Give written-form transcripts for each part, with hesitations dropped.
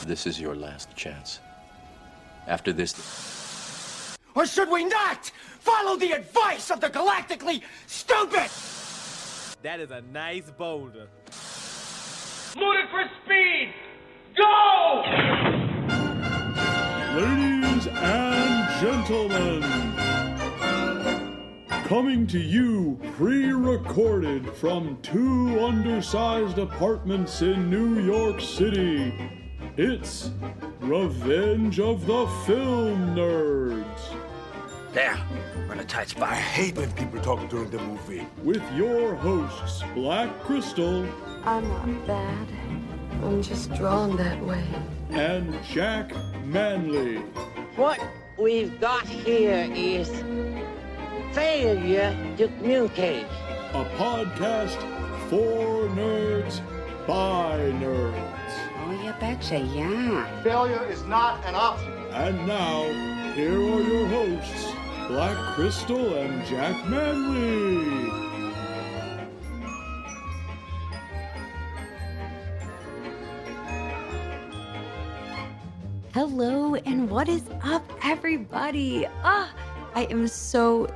This is your last chance. After this... Or should we not follow the advice of the galactically stupid? That is a nice boulder. Ludicrous speed! Go! Ladies and gentlemen, coming to you pre-recorded from two undersized apartments in New York City, it's Revenge of the Film Nerds. There, we're in a tight spot. I hate when people talk during the movie. With your hosts, Black Crystal. I'm not bad. I'm just drawn that way. And Jack Manley. What we've got here is failure to communicate. A podcast for nerds by nerds. Oh, you betcha, yeah. Failure is not an option. And now, here are your hosts, Black Crystal and Jack Manley. Hello, and what is up, everybody? I am so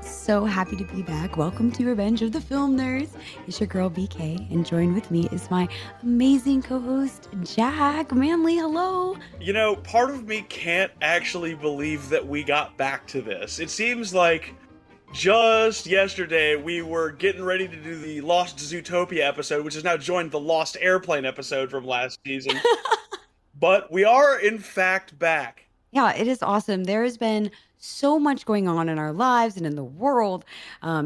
happy to be back. Welcome to Revenge of the Film Nerds. It's your girl, BK, and joined with me is my amazing co-host, Jack Manley. Hello. You know, part of me can't actually believe that we got back to this. It seems like just yesterday we were getting ready to do the Lost Zootopia episode, which has now joined the Lost Airplane episode from last season. But we are, in fact, back. Yeah, it is awesome. There has been so much going on in our lives and in the world.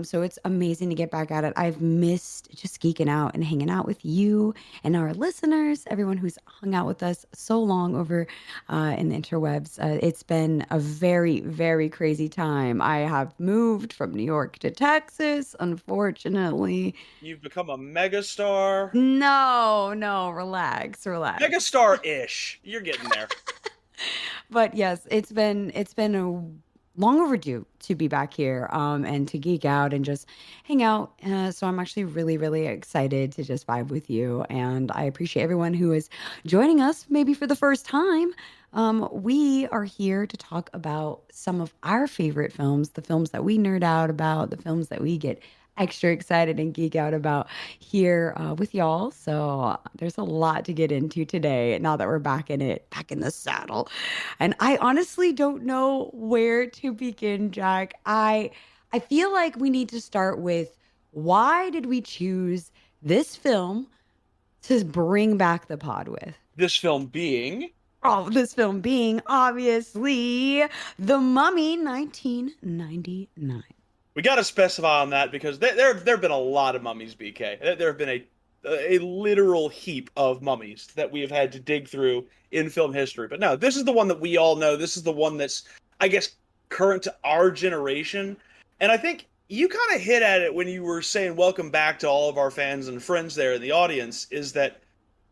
So it's amazing to get back at it. I've missed just geeking out and hanging out with you and our listeners, everyone who's hung out with us so long over in the interwebs. It's been a very, very crazy time. I have moved from New York to Texas, unfortunately. You've become a megastar. No, relax. Megastar-ish. You're getting there. But yes, it's been a long overdue to be back here and to geek out and just hang out. So I'm actually really, really excited to just vibe with you. And I appreciate everyone who is joining us maybe for the first time. We are here to talk about some of our favorite films, the films that we nerd out about, the films that we get extra excited and geek out about here with y'all. So there's a lot to get into today now that we're back in the saddle. And I honestly don't know where to begin, Jack. I feel like we need to start with, why did we choose this film to bring back the pod with? This film being, obviously The Mummy, 1999. we got to specify on that because there have been a lot of mummies, BK. There have been a literal heap of mummies that we have had to dig through in film history. But no, this is the one that we all know. This is the one that's, I guess, current to our generation. And I think you kind of hit at it when you were saying welcome back to all of our fans and friends there in the audience, is that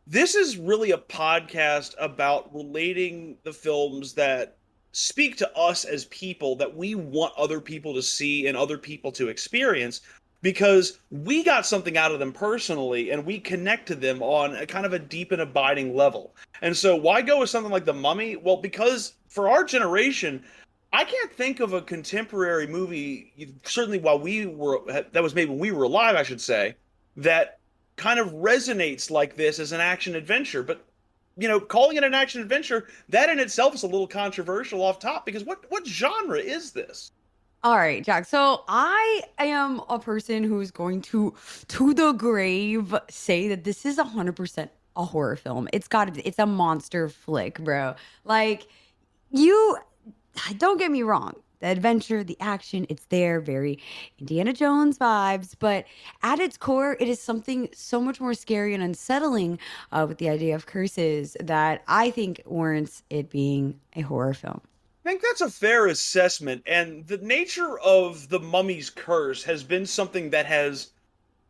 this is really a podcast about relating the films that speak to us as people, that we want other people to see and other people to experience, because we got something out of them personally and we connect to them on a kind of a deep and abiding level. And so why go with something like The Mummy? Well, because for our generation, I can't think of a contemporary movie, certainly that was made when we were alive, I should say, that kind of resonates like this as an action adventure. But you know, calling it an action adventure, that in itself is a little controversial off top, because what genre is this? All right, Jack. So I am a person who is going to the grave, say that this is 100% a horror film. It's a monster flick, bro. Like, don't get me wrong. The adventure, the action, it's there, very Indiana Jones vibes. But at its core, it is something so much more scary and unsettling with the idea of curses that I think warrants it being a horror film. I think that's a fair assessment. And the nature of the Mummy's curse has been something that has,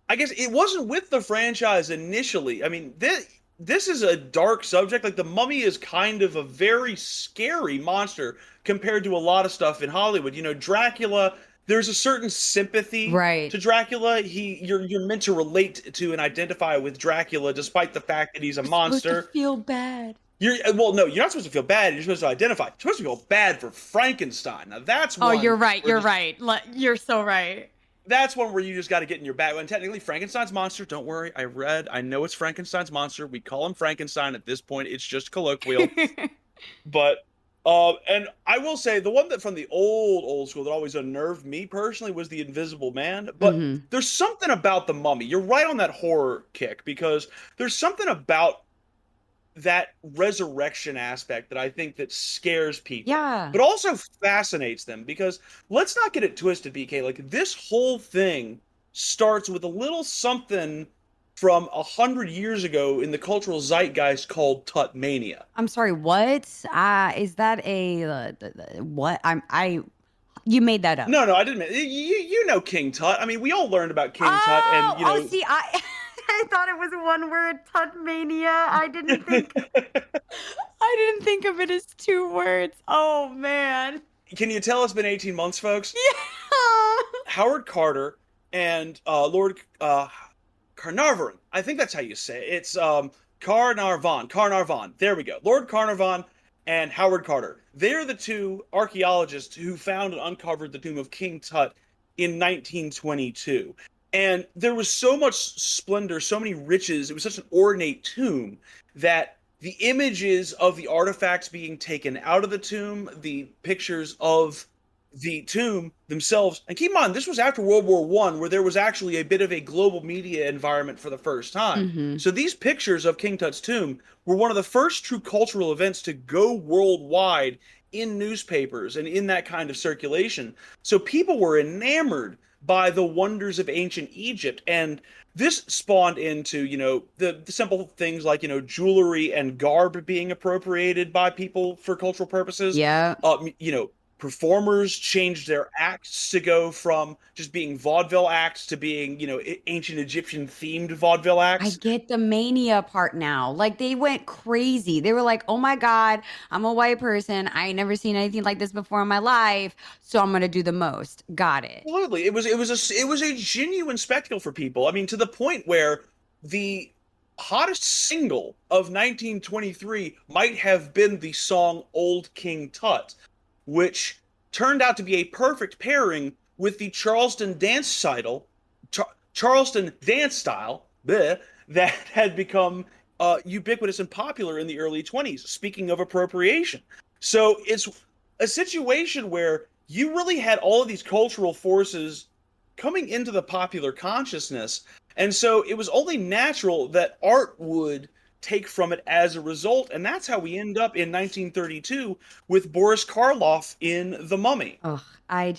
I guess, it wasn't with the franchise initially. I mean, this is a dark subject. Like, the Mummy is kind of a very scary monster compared to a lot of stuff in Hollywood. You know, Dracula, there's a certain sympathy to Dracula. You're meant to relate to and identify with Dracula, despite the fact that he's a monster. Supposed to feel bad. Well, no, you're not supposed to feel bad. You're supposed to identify. You're supposed to feel bad for Frankenstein. Now that's Oh, one. you're right. You're right. You're so right. That's one where you just got to get in your bag. And technically, Frankenstein's monster. Don't worry, I know it's Frankenstein's monster. We call him Frankenstein at this point. It's just colloquial. But and I will say the one that from the old school that always unnerved me personally was the Invisible Man. But there's something about the Mummy. You're right on that horror kick, because there's something about that resurrection aspect that I think that scares people. Yeah. But also fascinates them, because let's not get it twisted, BK. Like, this whole thing starts with a little something from 100 years ago in the cultural zeitgeist called Tut Mania. I'm sorry, what? Is that a what? You made that up. No, I didn't. You know King Tut. I mean, we all learned about King Tut, and you know. See, I thought it was one word, Tut Mania. I didn't think of it as 2 words. Oh man. Can you tell it's been 18 months, folks? Yeah. Howard Carter and Lord Carnarvon. I think that's how you say it. It's Carnarvon. There we go. Lord Carnarvon and Howard Carter. They're the 2 archaeologists who found and uncovered the tomb of King Tut in 1922. And there was so much splendor, so many riches. It was such an ornate tomb that the images of the artifacts being taken out of the tomb, the pictures of the tomb themselves, and keep in mind, this was after World War I, where there was actually a bit of a global media environment for the first time. So these pictures of King Tut's tomb were one of the first true cultural events to go worldwide in newspapers and in that kind of circulation. So people were enamored by the wonders of ancient Egypt. And this spawned into, you know, the simple things like, you know, jewelry and garb being appropriated by people for cultural purposes. Yeah. You know, performers changed their acts to go from just being vaudeville acts to being, you know, ancient Egyptian themed vaudeville acts. I get the mania part now. Like, they went crazy. They were like, oh my God, I'm a white person. I ain't never seen anything like this before in my life. So I'm going to do the most. Got it. Absolutely. It was a genuine spectacle for people. I mean, to the point where the hottest single of 1923 might have been the song Old King Tut, which turned out to be a perfect pairing with the Charleston dance style, that had become ubiquitous and popular in the early 20s. Speaking of appropriation. So it's a situation where you really had all of these cultural forces coming into the popular consciousness. And so it was only natural that art would take from it as a result, and that's how we end up in 1932 with Boris Karloff in The Mummy. Oh, I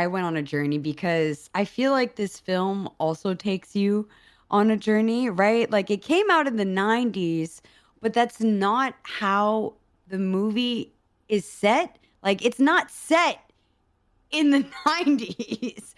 went on a journey, because I feel like this film also takes you on a journey, right? Like, it came out in the 90s, but that's not how the movie is set. Like, it's not set in the 90s.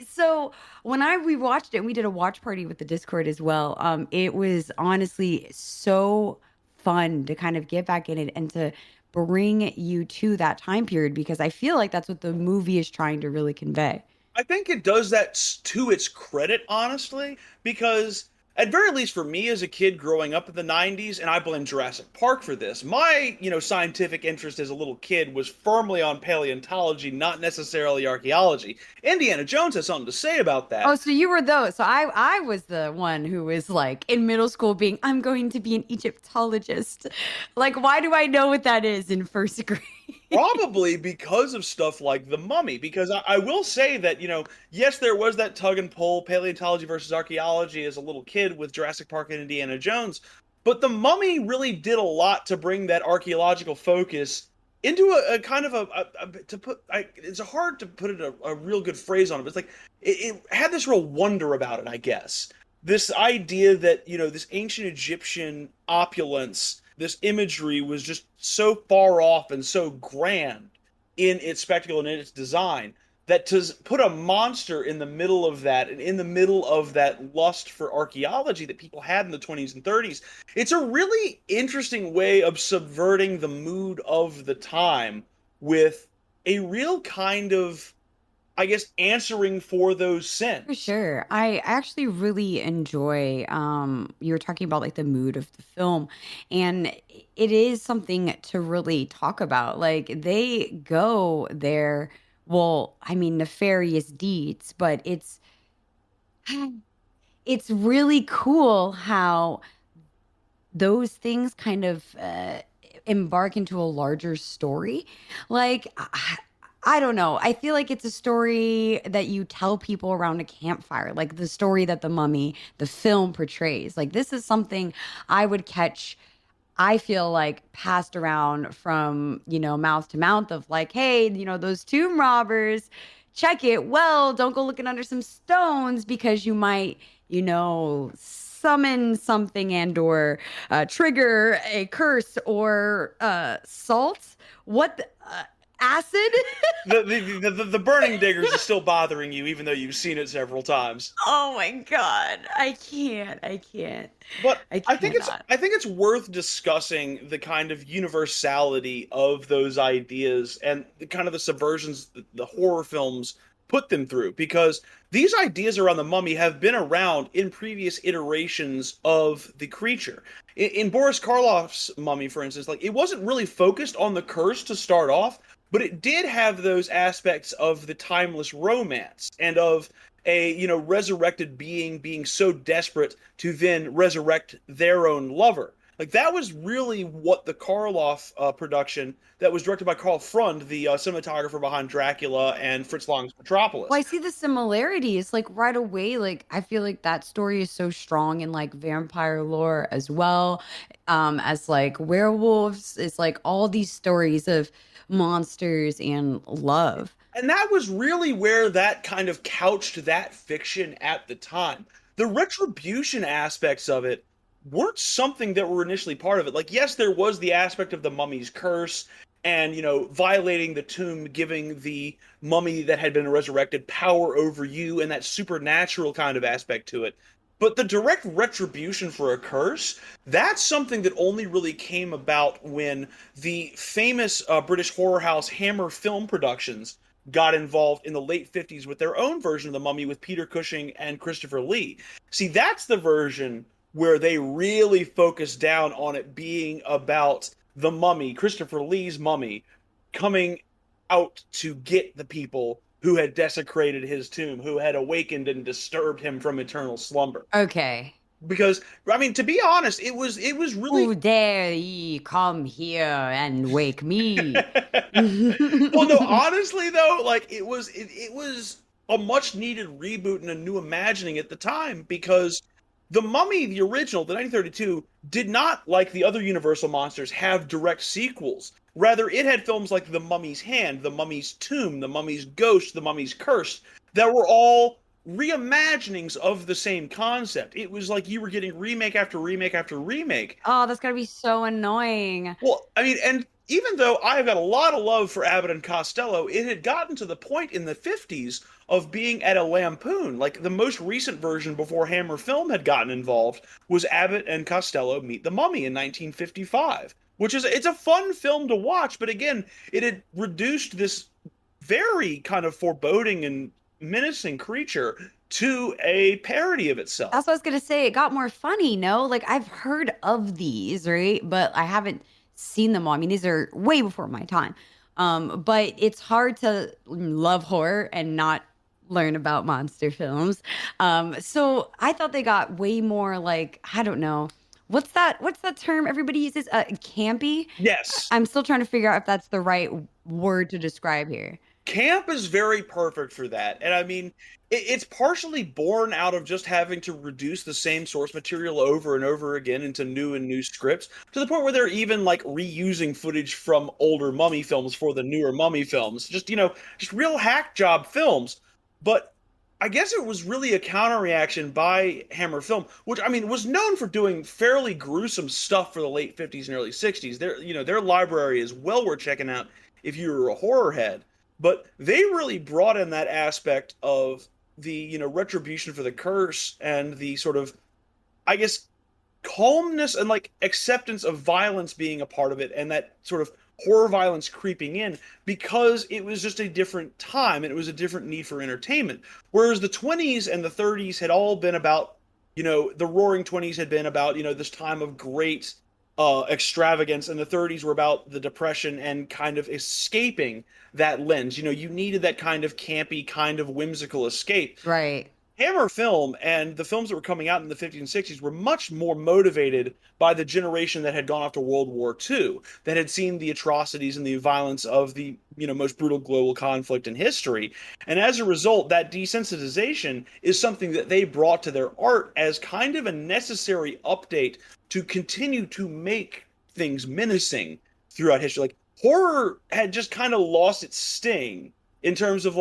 So when we watched it, and we did a watch party with the Discord as well, it was honestly so fun to kind of get back in it and to bring you to that time period, because I feel like that's what the movie is trying to really convey. I think it does that to its credit, honestly, because at very least for me as a kid growing up in the 90s, and I blame Jurassic Park for this, my, you know, scientific interest as a little kid was firmly on paleontology, not necessarily archaeology. Indiana Jones has something to say about that. Oh, so you were those. So I was the one who was like in middle school being, I'm going to be an Egyptologist. Like, why do I know what that is in first grade? Probably because of stuff like The Mummy, because I will say that, you know, yes, there was that tug and pull, paleontology versus archaeology as a little kid with Jurassic Park and Indiana Jones, but The Mummy really did a lot to bring that archaeological focus into a kind of it's hard to put it a real good phrase on it, but it's like, it had this real wonder about it, I guess. This idea that, you know, this ancient Egyptian opulence, this imagery was just so far off and so grand in its spectacle and in its design that to put a monster in the middle of that, and in the middle of that lust for archaeology that people had in the 20s and 30s, it's a really interesting way of subverting the mood of the time with a real kind of, I guess, answering for those sins. For sure. I actually really enjoy you were talking about like the mood of the film, and it is something to really talk about. Like they go there, well, I mean nefarious deeds, but it's really cool how those things kind of embark into a larger story. Like, I don't know. I feel like it's a story that you tell people around a campfire, like the story that the mummy, the film portrays. Like, this is something I would catch. I feel like passed around from, mouth to mouth of like, hey, those tomb robbers, check it. Well, don't go looking under some stones because you might, summon something and or trigger a curse or salt. Acid? The burning diggers is still bothering you, even though you've seen it several times. Oh my God. I can't. But I think cannot. it's worth discussing the kind of universality of those ideas and the kind of the subversions that the horror films put them through, because these ideas around the mummy have been around in previous iterations of the creature. In Boris Karloff's Mummy, for instance, like it wasn't really focused on the curse to start off, but it did have those aspects of the timeless romance and of a resurrected being so desperate to then resurrect their own lover. Like that was really what the Karloff production that was directed by Karl Freund, the cinematographer behind Dracula and Fritz Lang's Metropolis. Well, I see the similarities like right away. Like I feel like that story is so strong in like vampire lore as well, as like werewolves. It's like all these stories of monsters and love. And that was really where that kind of couched that fiction at the time. The retribution aspects of it weren't something that were initially part of it. Like, yes, there was the aspect of the mummy's curse and, violating the tomb, giving the mummy that had been resurrected power over you and that supernatural kind of aspect to it. But the direct retribution for a curse, that's something that only really came about when the famous British horror house Hammer Film Productions got involved in the late 50s with their own version of the mummy with Peter Cushing and Christopher Lee. See, that's the version where they really focused down on it being about the mummy, Christopher Lee's mummy, coming out to get the people who had desecrated his tomb, who had awakened and disturbed him from eternal slumber. Okay. Because, I mean, to be honest, it was really... Who dare ye come here and wake me? Well, no, honestly, though, like, it was a much-needed reboot and a new imagining at the time, because The Mummy, the original, the 1932, did not, like the other Universal monsters, have direct sequels. Rather, it had films like The Mummy's Hand, The Mummy's Tomb, The Mummy's Ghost, The Mummy's Curse, that were all reimaginings of the same concept. It was like you were getting remake after remake after remake. Oh, that's gotta be so annoying. Well, I mean, and even though I've got a lot of love for Abbott and Costello, it had gotten to the point in the 50s of being at a lampoon. Like, the most recent version before Hammer Film had gotten involved was Abbott and Costello Meet the Mummy in 1955, which is, it's a fun film to watch, but again, it had reduced this very kind of foreboding and menacing creature to a parody of itself. That's what I was gonna say. It got more funny, no? Like, I've heard of these, right? But I haven't seen them all. I mean, these are way before my time. But it's hard to love horror and not learn about monster films. So I thought they got way more like, I don't know. What's that term everybody uses? Campy? Yes. I'm still trying to figure out if that's the right word to describe here. Camp is very perfect for that. And I mean, it's partially born out of just having to reduce the same source material over and over again into new scripts, to the point where they're even like reusing footage from older Mummy films for the newer Mummy films. Just, just real hack job films. But I guess it was really a counter-reaction by Hammer Film, which, I mean, was known for doing fairly gruesome stuff for the late 50s and early 60s. Their library is well worth checking out if you're a horror head. But they really brought in that aspect of the, retribution for the curse and the sort of, I guess, calmness and, like, acceptance of violence being a part of it, and that sort of horror violence creeping in because it was just a different time and it was a different need for entertainment. Whereas the 20s and the 30s had all been about, the roaring 20s had been about, this time of great extravagance, and the 30s were about the Depression and kind of escaping that lens. You needed that kind of campy, kind of whimsical escape. Right. Hammer film and the films that were coming out in the 50s and 60s were much more motivated by the generation that had gone off to World War II, that had seen the atrocities and the violence of the most brutal global conflict in history. And as a result, that desensitization is something that they brought to their art as kind of a necessary update to continue to make things menacing throughout history. Like, horror had just kind of lost its sting in terms of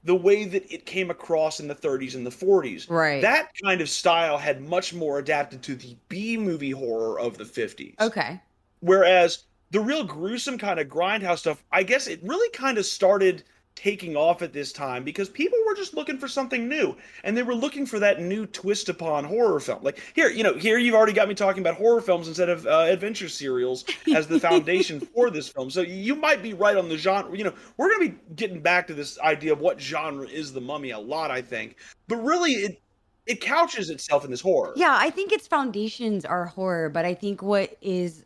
the way that it came across in the 30s and the 40s. Right. That kind of style had much more adapted to the B-movie horror of the 50s. Okay. Whereas the real gruesome kind of grindhouse stuff, I guess it really kind of started taking off at this time because people were just looking for something new, and they were looking for that new twist upon horror film. Like here you've already got me talking about horror films instead of adventure serials as the foundation for this film. So you might be right on the genre. We're going to be getting back to this idea of what genre is The Mummy a lot, I think. But really, it couches itself in this horror. Yeah, I think its foundations are horror, but I think what we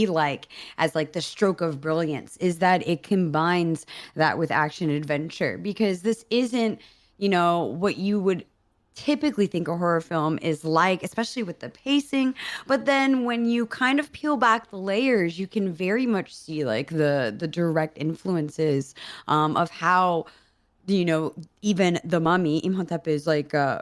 like as the stroke of brilliance is that it combines that with action adventure, because this isn't, what you would typically think a horror film is like, especially with the pacing. But then when you kind of peel back the layers, you can very much see the direct influences of how even the mummy, Imhotep, is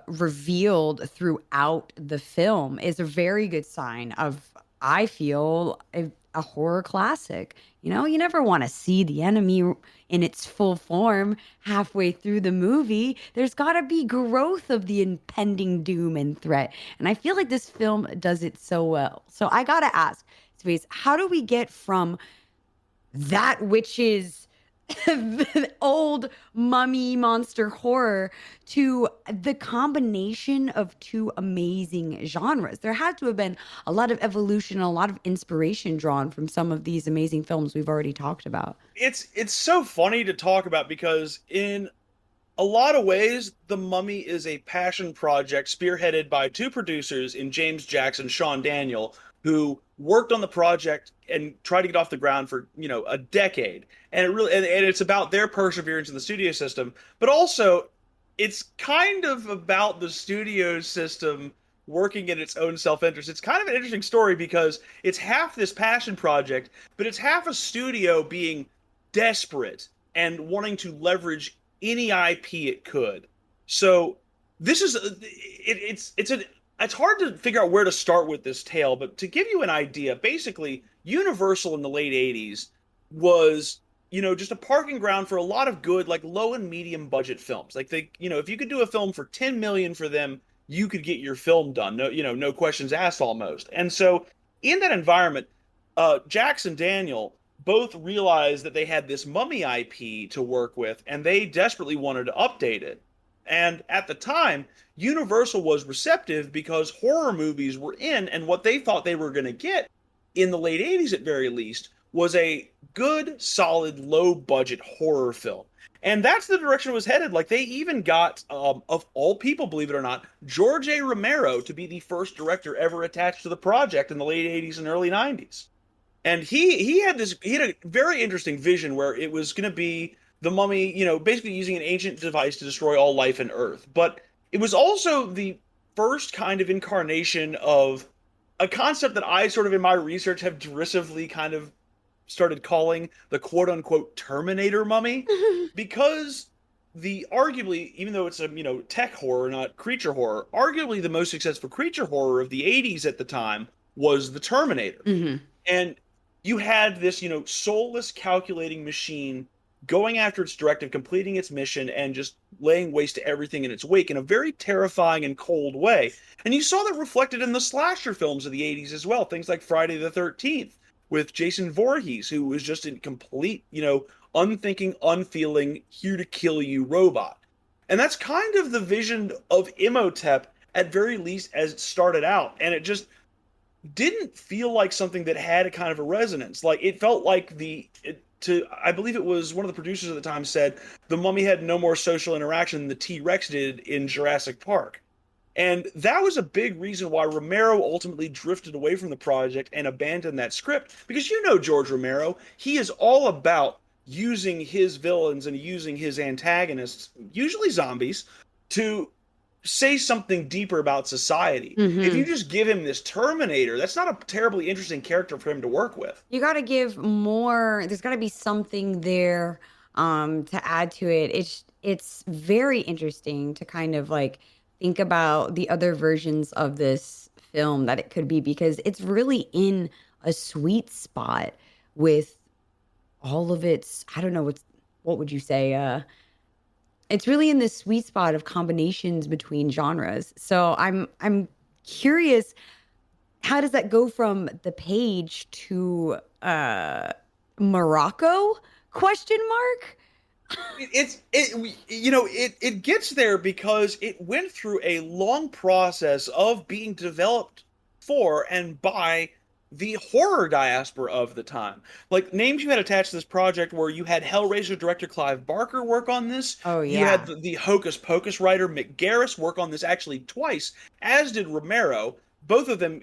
revealed throughout the film, is a very good sign of, I feel, a horror classic. You never want to see the enemy in its full form halfway through the movie. There's got to be growth of the impending doom and threat. And I feel like this film does it so well. So I got to ask, Space, how do we get from that, which is the old mummy monster horror, to the combination of two amazing genres? There had to have been a lot of evolution, a lot of inspiration drawn from some of these amazing films we've already talked about. It's so funny to talk about because in a lot of ways, The Mummy is a passion project spearheaded by two producers in James Jackson, Sean Daniel, who worked on the project and tried to get off the ground for, a decade. And it's about their perseverance in the studio system, but also it's kind of about the studio system working in its own self-interest. It's kind of an interesting story because it's half this passion project, but it's half a studio being desperate and wanting to leverage any IP it could. So this is it's hard to figure out where to start with this tale, but to give you an idea, basically Universal in the late 80s was, just a parking ground for a lot of good, low and medium budget films. If you could do a film for 10 million for them, you could get your film done. No questions asked almost. And so in that environment, Jackson Daniel both realized that they had this Mummy IP to work with, and they desperately wanted to update it. And at the time, Universal was receptive because horror movies were in, and what they thought they were going to get in the late 80s at very least was a good, solid, low-budget horror film. And that's the direction it was headed. They even got, of all people, believe it or not, George A. Romero to be the first director ever attached to the project in the late 80s and early 90s. And he had a very interesting vision where it was going to be the Mummy, basically using an ancient device to destroy all life on Earth. But it was also the first kind of incarnation of a concept that I sort of in my research have derisively kind of started calling the quote-unquote Terminator mummy, because the arguably, even though it's a tech horror, not creature horror, arguably the most successful creature horror of the 80s at the time was the Terminator. Mm-hmm. And you had this soulless calculating machine going after its directive, completing its mission, and just laying waste to everything in its wake in a very terrifying and cold way. And you saw that reflected in the slasher films of the 80s as well, things like Friday the 13th, with Jason Voorhees, who was just a complete, unthinking, unfeeling, here-to-kill-you robot. And that's kind of the vision of Imhotep, at very least, as it started out. And didn't feel like something that had a kind of a resonance. Like, it felt like I believe it was one of the producers at the time said the mummy had no more social interaction than the T-Rex did in Jurassic Park. And that was a big reason why Romero ultimately drifted away from the project and abandoned that script. Because you know George Romero, he is all about using his villains and using his antagonists, usually zombies, to say something deeper about society. If you just give him this Terminator, that's not a terribly interesting character for him to work with. You got to give more. There's got to be something there to add to it. It's very interesting to kind of like think about the other versions of this film that it could be, because it's really in a sweet spot with all of its, I don't know, what would you say? It's really in this sweet spot of combinations between genres. So I'm curious, how does that go from the page to Morocco? Question mark. It gets there because it went through a long process of being developed for and by the horror diaspora of the time. Like, names you had attached to this project where you had Hellraiser director Clive Barker work on this. Oh, yeah. You had the Hocus Pocus writer Mick Garris work on this actually twice, as did Romero. Both of them,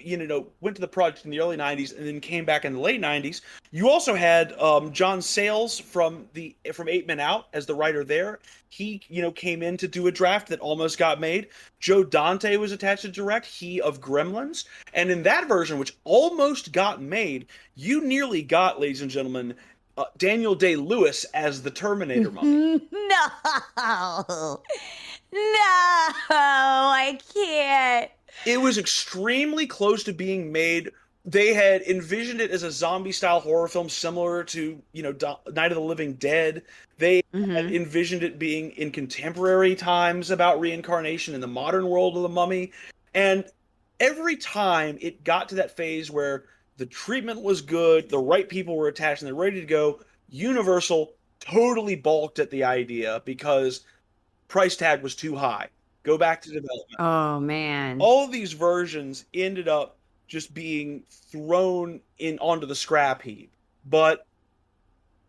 went to the project in the early 90s and then came back in the late 90s. You also had John Sayles from 8 Men Out as the writer there. He, came in to do a draft that almost got made. Joe Dante was attached to direct, he of Gremlins. And in that version, which almost got made, you nearly got, ladies and gentlemen, Daniel Day-Lewis as the Terminator mummy. No, I can't. It was extremely close to being made. They had envisioned it as a zombie-style horror film similar to, Night of the Living Dead. They had envisioned it being in contemporary times about reincarnation in the modern world of the mummy. And every time it got to that phase where the treatment was good, the right people were attached, and they're ready to go, Universal totally balked at the idea because price tag was too high. Go back to development. Oh, man. All of these versions ended up just being thrown onto the scrap heap. But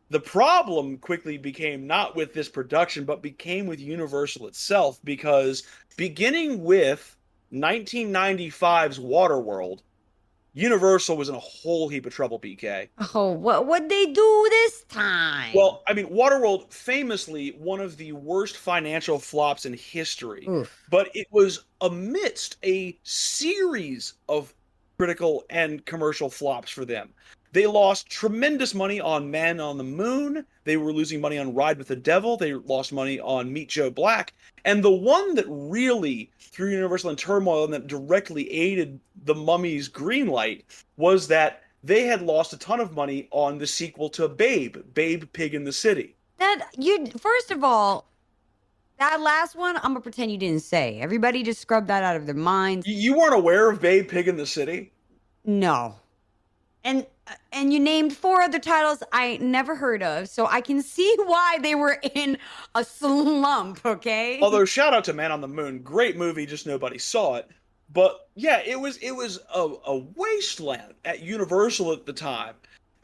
the problem quickly became not with this production, but became with Universal itself, because beginning with 1995's Waterworld, Universal was in a whole heap of trouble, BK. Oh, what'd they do this time? Well, I mean, Waterworld, famously one of the worst financial flops in history. Oof. But it was amidst a series of critical and commercial flops for them. They lost tremendous money on Man on the Moon. They were losing money on Ride with the Devil. They lost money on Meet Joe Black. And the one that really threw Universal in turmoil and that directly aided the Mummy's green light was that they had lost a ton of money on the sequel to Babe, Pig in the City. First of all, that last one, I'm gonna pretend you didn't say. Everybody just scrubbed that out of their minds. You weren't aware of Babe, Pig in the City? No. And you named 4 other titles I never heard of, so I can see why they were in a slump, okay? Although, shout out to Man on the Moon. Great movie, just nobody saw it. But, yeah, it was a wasteland at Universal at the time.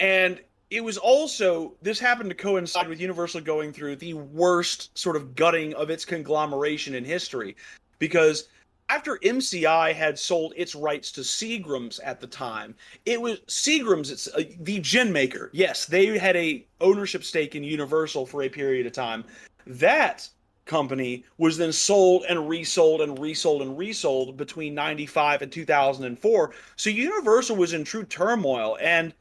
And it was also, this happened to coincide with Universal going through the worst sort of gutting of its conglomeration in history. Because after MCI had sold its rights to Seagram's at the time, it was Seagram's, it's the gin maker. Yes, they had a ownership stake in Universal for a period of time. That company was then sold and resold and resold and resold between 95 and 2004. So Universal was in true turmoil. And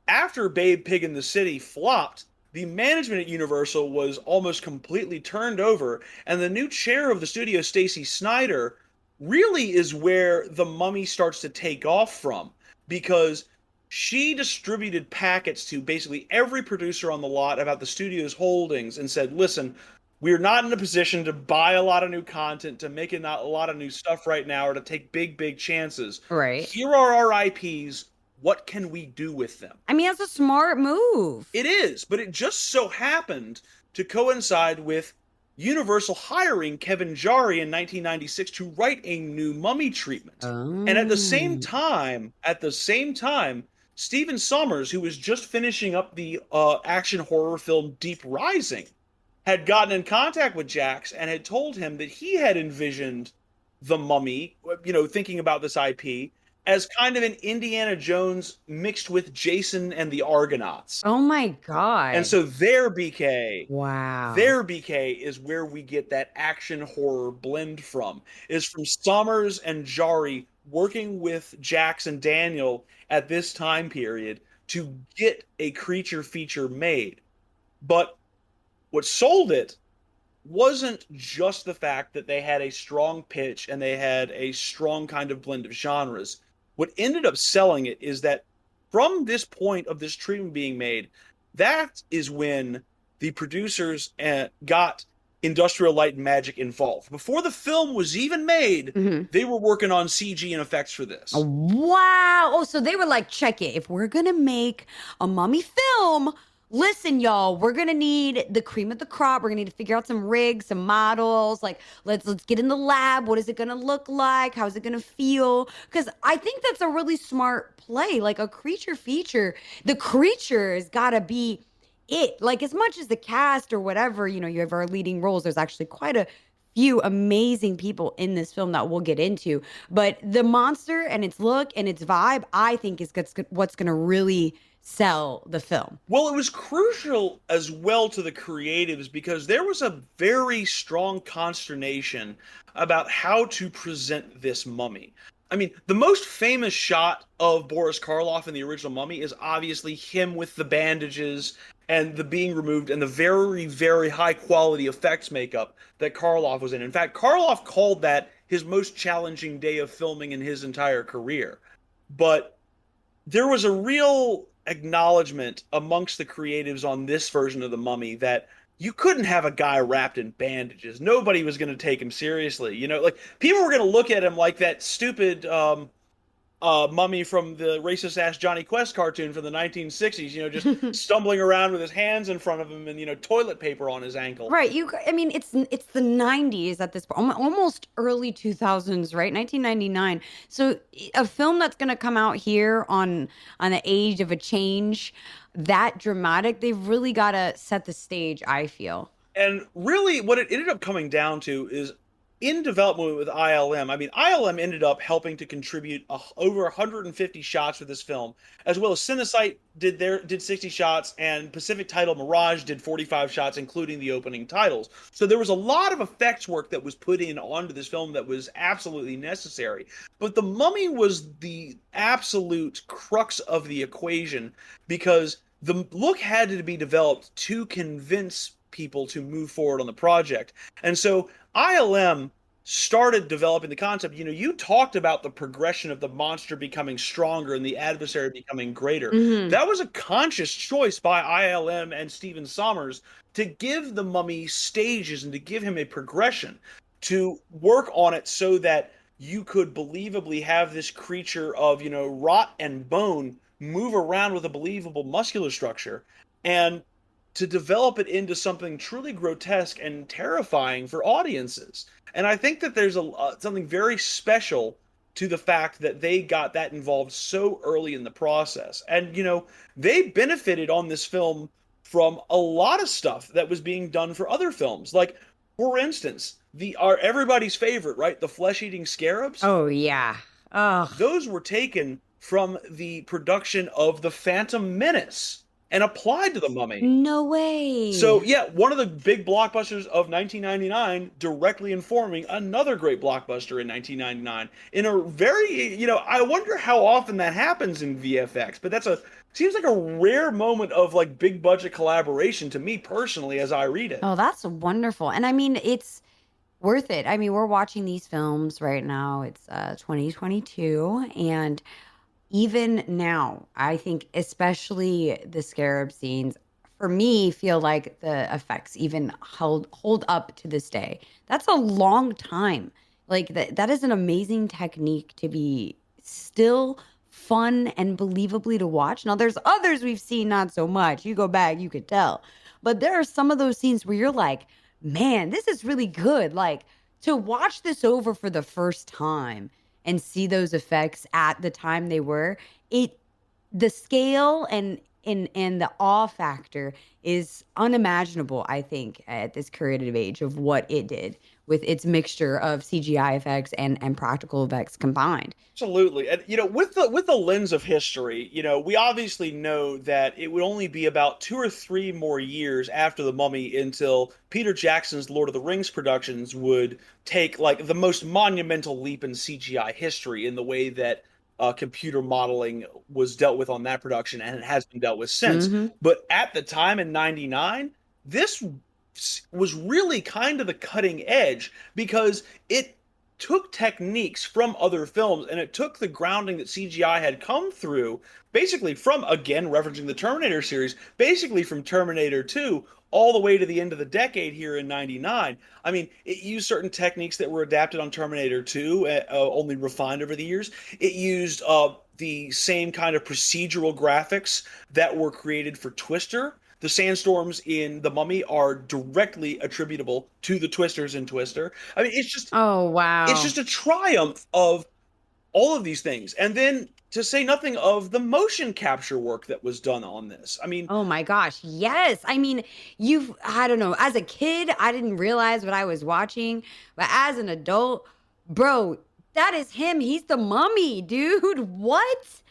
after Babe, Pig in the City flopped, the management at Universal was almost completely turned over. And the new chair of the studio, Stacy Snyder, really is where the Mummy starts to take off from, because she distributed packets to basically every producer on the lot about the studio's holdings and said, listen, we're not in a position to buy a lot of new content, to make a lot of new stuff right now, or to take big chances. Right. Here are our IPs. What can we do with them? I mean, that's a smart move. It is, but it just so happened to coincide with Universal hiring Kevin Jarry in 1996 to write a new mummy treatment. And at the same time, Stephen Sommers, who was just finishing up the action horror film Deep Rising, had gotten in contact with Jax and had told him that he had envisioned the Mummy, thinking about this IP, as kind of an Indiana Jones mixed with Jason and the Argonauts. Oh my God. And so their BK is where we get that action horror blend from, is from Sommers and Jarry working with Jax and Daniel at this time period to get a creature feature made. But what sold it wasn't just the fact that they had a strong pitch and they had a strong kind of blend of genres. What ended up selling it is that from this point of this treatment being made, that is when the producers got Industrial Light and Magic involved. Before the film was even made, they were working on CG and effects for this. Oh, wow. Oh, so they were like, check it. If we're going to make a mummy film, listen, y'all, we're going to need the cream of the crop. We're going to need to figure out some rigs, some models. Like, let's get in the lab. What is it going to look like? How is it going to feel? Because I think that's a really smart play. Like, a creature feature, the creature's got to be it. Like, as much as the cast or whatever, you have our leading roles, there's actually quite a few amazing people in this film that we'll get into. But the monster and its look and its vibe, I think, is what's going to really sell the film. Well, it was crucial as well to the creatives because there was a very strong consternation about how to present this mummy. I mean, the most famous shot of Boris Karloff in the original Mummy is obviously him with the bandages and the being removed and the very, very high quality effects makeup that Karloff was in. In fact, Karloff called that his most challenging day of filming in his entire career. But there was a real acknowledgement amongst the creatives on this version of the Mummy that you couldn't have a guy wrapped in bandages. Nobody was going to take him seriously. Like people were going to look at him like that stupid mummy from the racist-ass Johnny Quest cartoon from the 1960s, just stumbling around with his hands in front of him and, toilet paper on his ankle. Right. It's the 90s at this point, almost early 2000s, right? 1999. So a film that's going to come out here on the age of a change that dramatic, they've really got to set the stage, I feel. And really what it ended up coming down to is in development with ILM. I mean, ILM ended up helping to contribute over 150 shots for this film, as well as Cinesight did 60 shots, and Pacific Title Mirage did 45 shots, including the opening titles. So there was a lot of effects work that was put in onto this film that was absolutely necessary. But The Mummy was the absolute crux of the equation because the look had to be developed to convince people to move forward on the project. And so ILM started developing the concept. You talked about the progression of the monster becoming stronger and the adversary becoming greater. That was a conscious choice by ILM and Stephen Sommers to give the Mummy stages and to give him a progression, to work on it so that you could believably have this creature of, rot and bone move around with a believable muscular structure, and to develop it into something truly grotesque and terrifying for audiences. And I think that there's something very special to the fact that they got that involved so early in the process. And, they benefited on this film from a lot of stuff that was being done for other films. Like, for instance, everybody's favorite, right? The flesh-eating scarabs. Oh, yeah. Oh. Those were taken from the production of The Phantom Menace and applied to the Mummy. No way. So, yeah, one of the big blockbusters of 1999 directly informing another great blockbuster in 1999 in a very, I wonder how often that happens in VFX, but seems like a rare moment of like big budget collaboration to me personally as I read it. Oh, that's wonderful. And it's worth it. We're watching these films right now. It's 2022, and even now, I think especially the scarab scenes, for me, feel like the effects even hold up to this day. That's a long time. Like that is an amazing technique to be still fun and believably to watch. Now, there's others we've seen not so much. You go back, you could tell. But there are some of those scenes where you're like, man, this is really good. Like, to watch this over for the first time and see those effects at the time they were, the scale and the awe factor is unimaginable, I think, at this creative age of what it did with its mixture of CGI effects and practical effects combined. Absolutely. And with the lens of history, we obviously know that it would only be about 2 or 3 more years after The Mummy until Peter Jackson's Lord of the Rings productions would take like the most monumental leap in CGI history in the way that computer modeling was dealt with on that production, and it has been dealt with since. But at the time in '99, this was really kind of the cutting edge because it took techniques from other films and it took the grounding that CGI had come through, basically from, again, referencing the Terminator series, basically from Terminator 2 all the way to the end of the decade here in '99. I mean, it used certain techniques that were adapted on Terminator 2, only refined over the years. It used the same kind of procedural graphics that were created for Twister. The sandstorms in The Mummy are directly attributable to the twisters in Twister. I mean, it's just it's just a triumph of all of these things. And then to say nothing of the motion capture work that was done on this. I mean, oh my gosh, yes. I mean, I don't know, as a kid, I didn't realize what I was watching, but as an adult, bro, that is him. He's the Mummy, dude. What?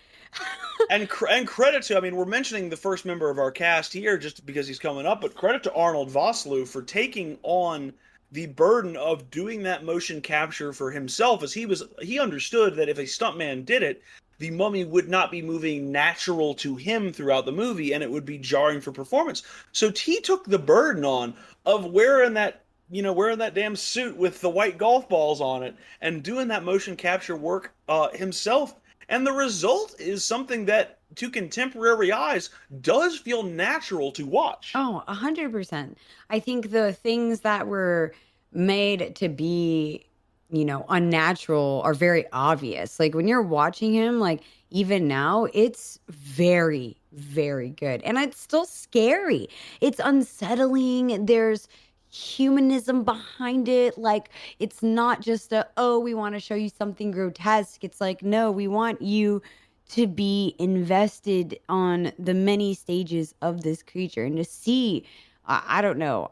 and credit to, I mean, we're mentioning the first member of our cast here just because he's coming up, but credit to Arnold Vosloo for taking on the burden of doing that motion capture for himself, as he understood that if a stuntman did it, the Mummy would not be moving natural to him throughout the movie, and it would be jarring for performance. So he took the burden on of wearing that damn suit with the white golf balls on it and doing that motion capture work himself. And the result is something that, to contemporary eyes, does feel natural to watch. Oh, 100%. I think the things that were made to be, unnatural are very obvious. Like when you're watching him, like even now, it's very, very good. And it's still scary. It's unsettling. There's humanism behind it. Like it's not just we want to show you something grotesque. It's like, no, we want you to be invested on the many stages of this creature and to see, I don't know,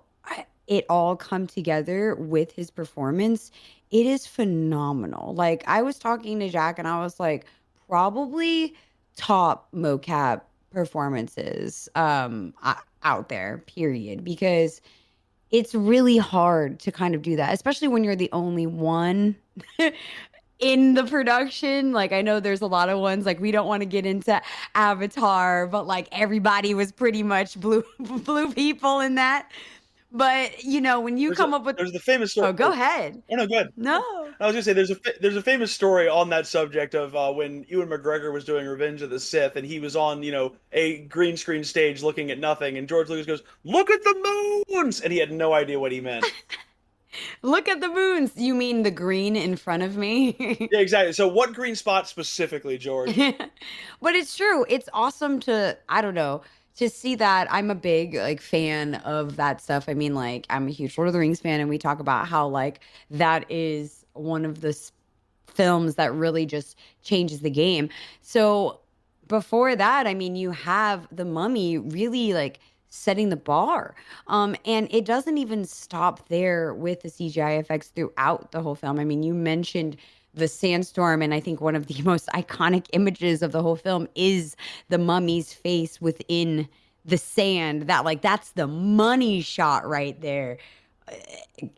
it all come together with his performance. It is phenomenal. Like I was talking to Jack and I was like, probably top mocap performances out there, period, because it's really hard to kind of do that, especially when you're the only one in the production. Like I know there's a lot of ones, like we don't want to get into Avatar, but like everybody was pretty much blue people in that. But when you there's the famous story. Oh, go ahead. Oh no, good. No, I was gonna say there's a famous story on that subject of when Ewan McGregor was doing Revenge of the Sith and he was on a green screen stage looking at nothing, and George Lucas goes, "Look at the moons," and he had no idea what he meant. Look at the moons. You mean the green in front of me? Yeah, exactly. So what green spot specifically, George? But it's true. It's awesome to, I don't know, to see that. I'm a big fan of that stuff. I mean, I'm a huge Lord of the Rings fan, and we talk about how that is one of the films that really just changes the game. So before that, I mean, you have The Mummy really setting the bar. And it doesn't even stop there with the CGI effects throughout the whole film. I mean, you mentioned the sandstorm, and I think one of the most iconic images of the whole film is the mummy's face within the sand. That's the money shot right there.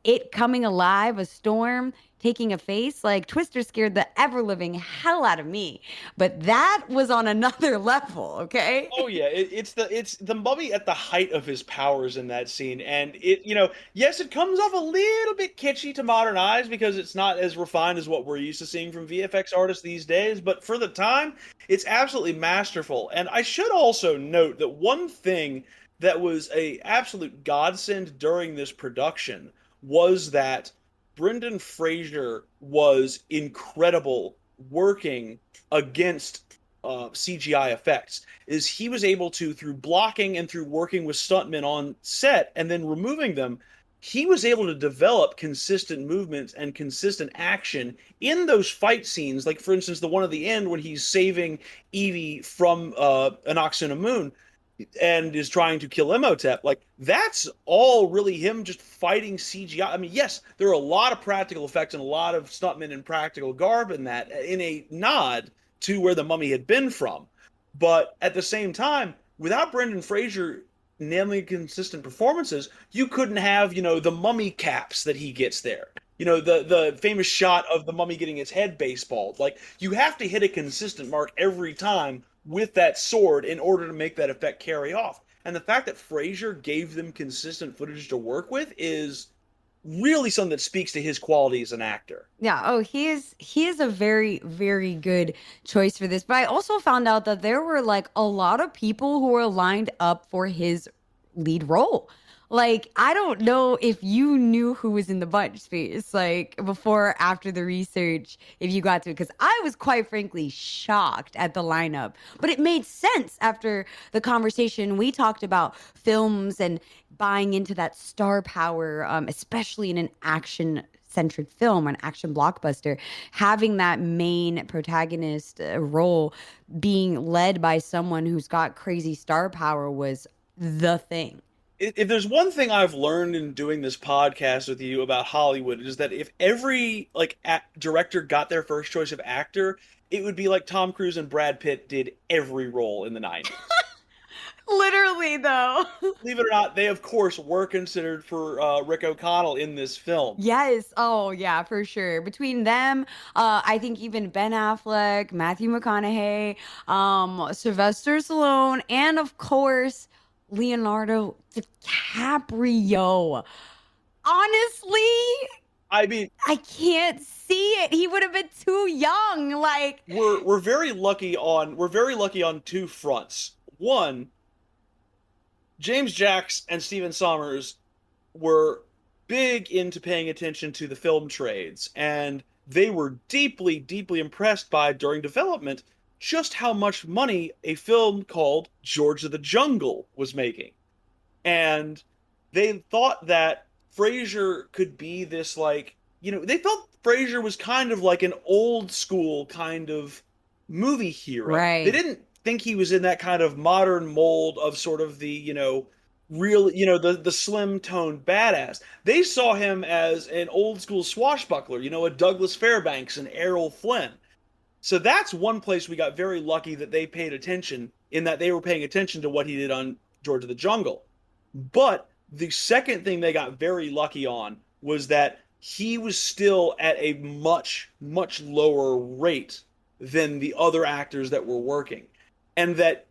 It coming alive, a storm, taking a face, Twister scared the ever-living hell out of me. But that was on another level, okay? Oh yeah, it's the Mummy at the height of his powers in that scene, and yes, it comes off a little bit kitschy to modern eyes because it's not as refined as what we're used to seeing from VFX artists these days, but for the time, it's absolutely masterful. And I should also note that one thing that was a absolute godsend during this production was that Brendan Fraser was incredible working against CGI effects. Is he was able to, through blocking and through working with stuntmen on set and then removing them, he was able to develop consistent movements and consistent action in those fight scenes. Like, for instance, the one at the end when he's saving Evie from Anoxina Moon and is trying to kill Imhotep. Like, that's all really him just fighting CGI. I mean, yes, there are a lot of practical effects and a lot of stuntmen and practical garb in that, in a nod to where the Mummy had been from. But at the same time, without Brendan Fraser nailing consistent performances, you couldn't have, the mummy caps that he gets there. The famous shot of the mummy getting his head baseballed. Like, you have to hit a consistent mark every time with that sword in order to make that effect carry off. And the fact that Fraser gave them consistent footage to work with is really something that speaks to his quality as an actor. Yeah. Oh, he is a very, very good choice for this. But I also found out that there were like a lot of people who were lined up for his lead role. Like, I don't know if you knew who was in the bunch, Space, like before or after the research, if you got to, because I was quite frankly shocked at the lineup. But it made sense after the conversation we talked about films and buying into that star power, especially in an action-centric film, an action blockbuster, having that main protagonist role being led by someone who's got crazy star power was the thing. If there's one thing I've learned in doing this podcast with you about Hollywood, is that if every director got their first choice of actor, it would be like Tom Cruise and Brad Pitt did every role in the 90s. Literally, though. Believe it or not, they of course were considered for Rick O'Connell in this film. Yes. Oh, yeah, for sure. Between them, I think even Ben Affleck, Matthew McConaughey, Sylvester Stallone, and of course, Leonardo DiCaprio. Honestly, I mean, I can't see it. He would have been too young. Like, we're very lucky on two fronts. One, James Jacks and Stephen Sommers were big into paying attention to the film trades, and they were deeply, deeply impressed by, during development, just how much money a film called George of the Jungle was making. And they thought that Fraser could be this, like, they felt Fraser was kind of like an old school kind of movie hero. Right. They didn't think he was in that kind of modern mold of sort of the, real, the slim toned badass. They saw him as an old school swashbuckler, a Douglas Fairbanks and Errol Flynn. So that's one place we got very lucky that they paid attention, in that they were paying attention to what he did on George of the Jungle. But the second thing they got very lucky on was that he was still at a much, much lower rate than the other actors that were working. And that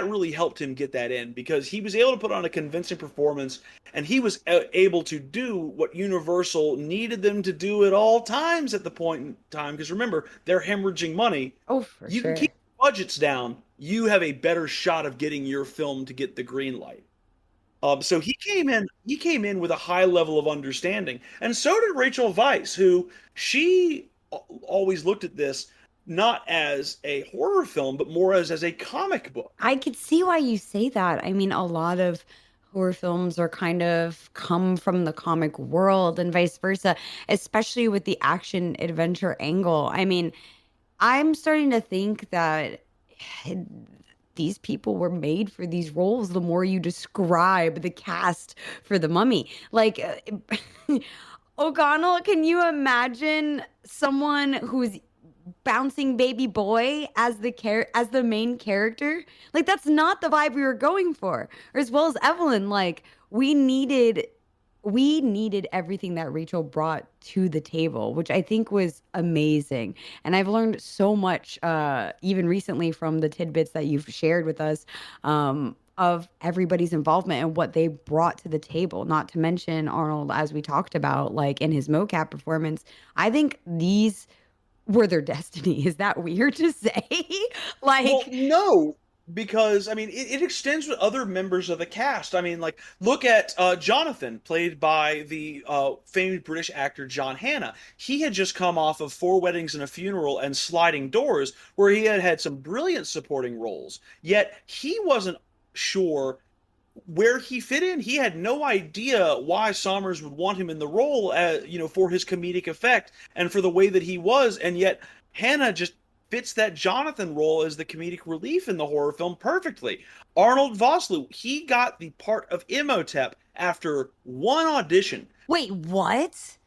really helped him get that in, because he was able to put on a convincing performance, and he was able to do what Universal needed them to do at all times at the point in time. Because remember, they're hemorrhaging money. oh, for You sure. can keep budgets down, you have a better shot of getting your film to get the green light. So he came in with a high level of understanding, and so did Rachel Weisz, who she always looked at this not as a horror film, but more as a comic book. I could see why you say that. I mean, a lot of horror films are kind of come from the comic world and vice versa, especially with the action adventure angle. I mean, I'm starting to think that these people were made for these roles the more you describe the cast for The Mummy. Like, O'Connell, can you imagine someone who's bouncing baby boy as the main character? Like, that's not the vibe we were going for. Or as well as Evelyn, like, we needed everything that Rachel brought to the table, which I think was amazing. And I've learned so much, even recently, from the tidbits that you've shared with us, of everybody's involvement and what they brought to the table. Not to mention Arnold, as we talked about, like in his mocap performance. I think these were their destiny. Is that weird to say? Like, well, no, because I mean, it extends with other members of the cast. I mean, like, look at Jonathan, played by the famed British actor John Hannah. He had just come off of 4 Weddings and a Funeral and Sliding Doors, where he had some brilliant supporting roles. Yet he wasn't sure where he fit in. He had no idea why Sommers would want him in the role, for his comedic effect and for the way that he was, and yet Hannah just fits that Jonathan role as the comedic relief in the horror film perfectly. Arnold Vosloo, he got the part of Imhotep after one audition. Wait, what?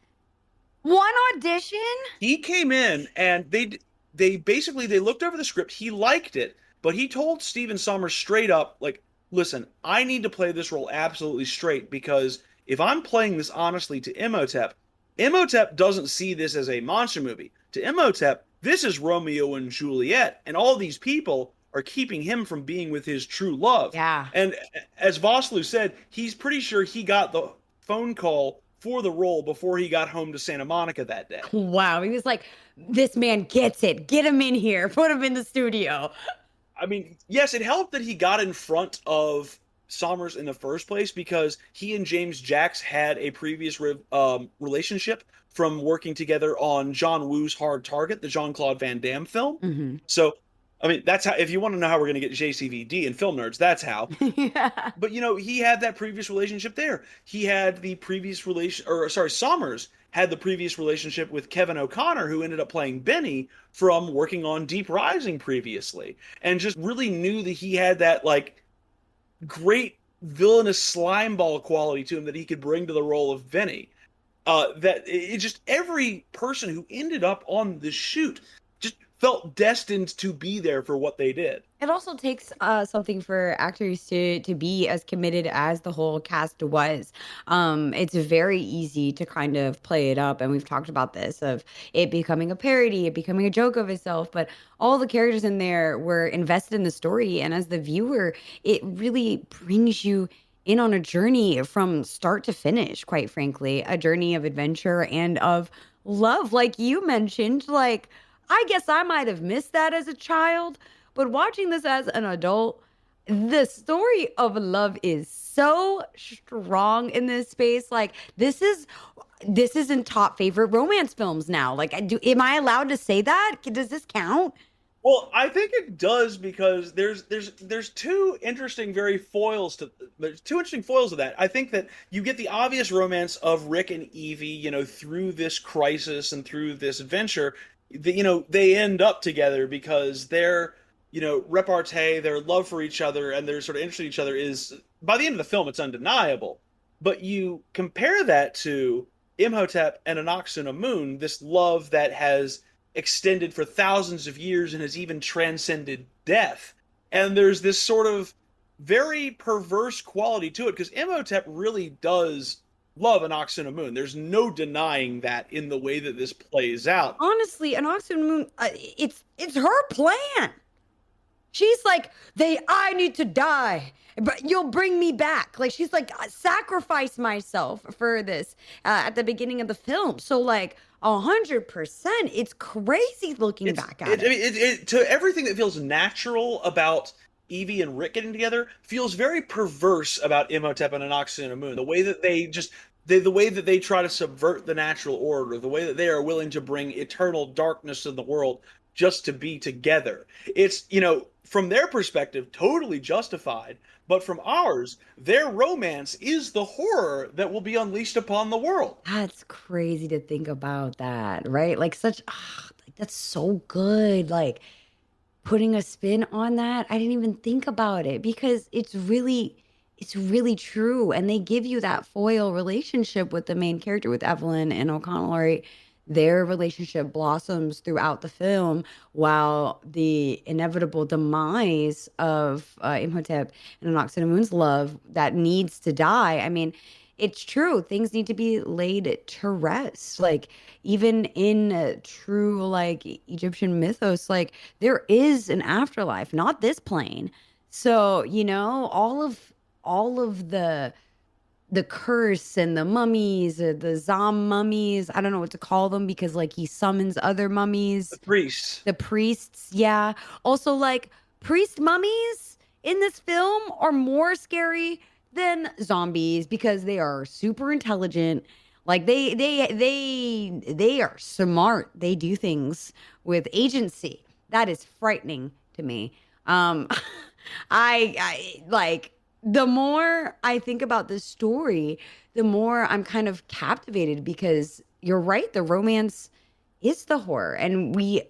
One audition? He came in and they looked over the script. He liked it, but he told Stephen Sommers straight up, like, listen, I need to play this role absolutely straight, because if I'm playing this honestly to Imhotep, Imhotep doesn't see this as a monster movie. To Imhotep, this is Romeo and Juliet, and all these people are keeping him from being with his true love. Yeah. And as Vosloo said, he's pretty sure he got the phone call for the role before he got home to Santa Monica that day. Wow. He was like, this man gets it. Get him in here. Put him in the studio. I mean, yes, it helped that he got in front of Sommers in the first place, because he and James Jacks had a previous relationship from working together on John Woo's Hard Target, the Jean-Claude Van Damme film. Mm-hmm. So, I mean, that's how, if you want to know how we're going to get JCVD and film nerds, that's how. Yeah. But, he had that previous relationship there. He had the previous Sommers had the previous relationship with Kevin O'Connor, who ended up playing Benny from working on Deep Rising previously, and just really knew that he had that, like, great villainous slimeball quality to him that he could bring to the role of Benny. That it just, every person who ended up on the shoot just felt destined to be there for what they did. It also takes something for actors to be as committed as the whole cast was. It's very easy to kind of play it up, and we've talked about this, of it becoming a parody, it becoming a joke of itself, but all the characters in there were invested in the story, and as the viewer, it really brings you in on a journey from start to finish, quite frankly, a journey of adventure and of love, like you mentioned. Like, I guess I might have missed that as a child, but watching this as an adult, the story of love is so strong in this space. Like, this is in top favorite romance films now. Like, am I allowed to say that? Does this count? Well, I think it does, because there's two interesting foils of that. I think that you get the obvious romance of Rick and Evie, through this crisis and through this adventure. They end up together because their, repartee, their love for each other, and their sort of interest in each other is, by the end of the film, it's undeniable. But you compare that to Imhotep and Anck-su-namun, this love that has extended for thousands of years and has even transcended death. And there's this sort of very perverse quality to it, because Imhotep really does love Anck-su-namun. There's no denying that in the way that this plays out. Honestly, Anck-su-namun, it's her plan. She's like, I need to die, but you'll bring me back. Like, she's like, sacrifice myself for this at the beginning of the film. So, like, 100%, it's crazy looking back at it. I mean, to everything that feels natural about Evie and Rick getting together feels very perverse about Imhotep and Anck-su-namun. The way that the way that they try to subvert the natural order, the way that they are willing to bring eternal darkness in the world just to be together. It's, from their perspective, totally justified. But from ours, their romance is the horror that will be unleashed upon the world. That's crazy to think about that, right? Like, that's so good. Like, putting a spin on that, I didn't even think about it, because it's really true. And they give you that foil relationship with the main character, with Evelyn and O'Connell, right? Their relationship blossoms throughout the film, while the inevitable demise of Imhotep and Anck-su-namun's love that needs to die. I mean, it's true. Things need to be laid to rest. Like, even in true, like, Egyptian mythos, like, there is an afterlife, not this plane. So, all of the curse and the mummies, the Zom mummies, I don't know what to call them, because, like, he summons other mummies. The priests, yeah. Also, like, priest mummies in this film are more scary than zombies, because they are super intelligent. Like, they are smart. They do things with agency. That is frightening to me. I like, the more I think about this story, the more I'm kind of captivated because you're right, the romance is the horror, and we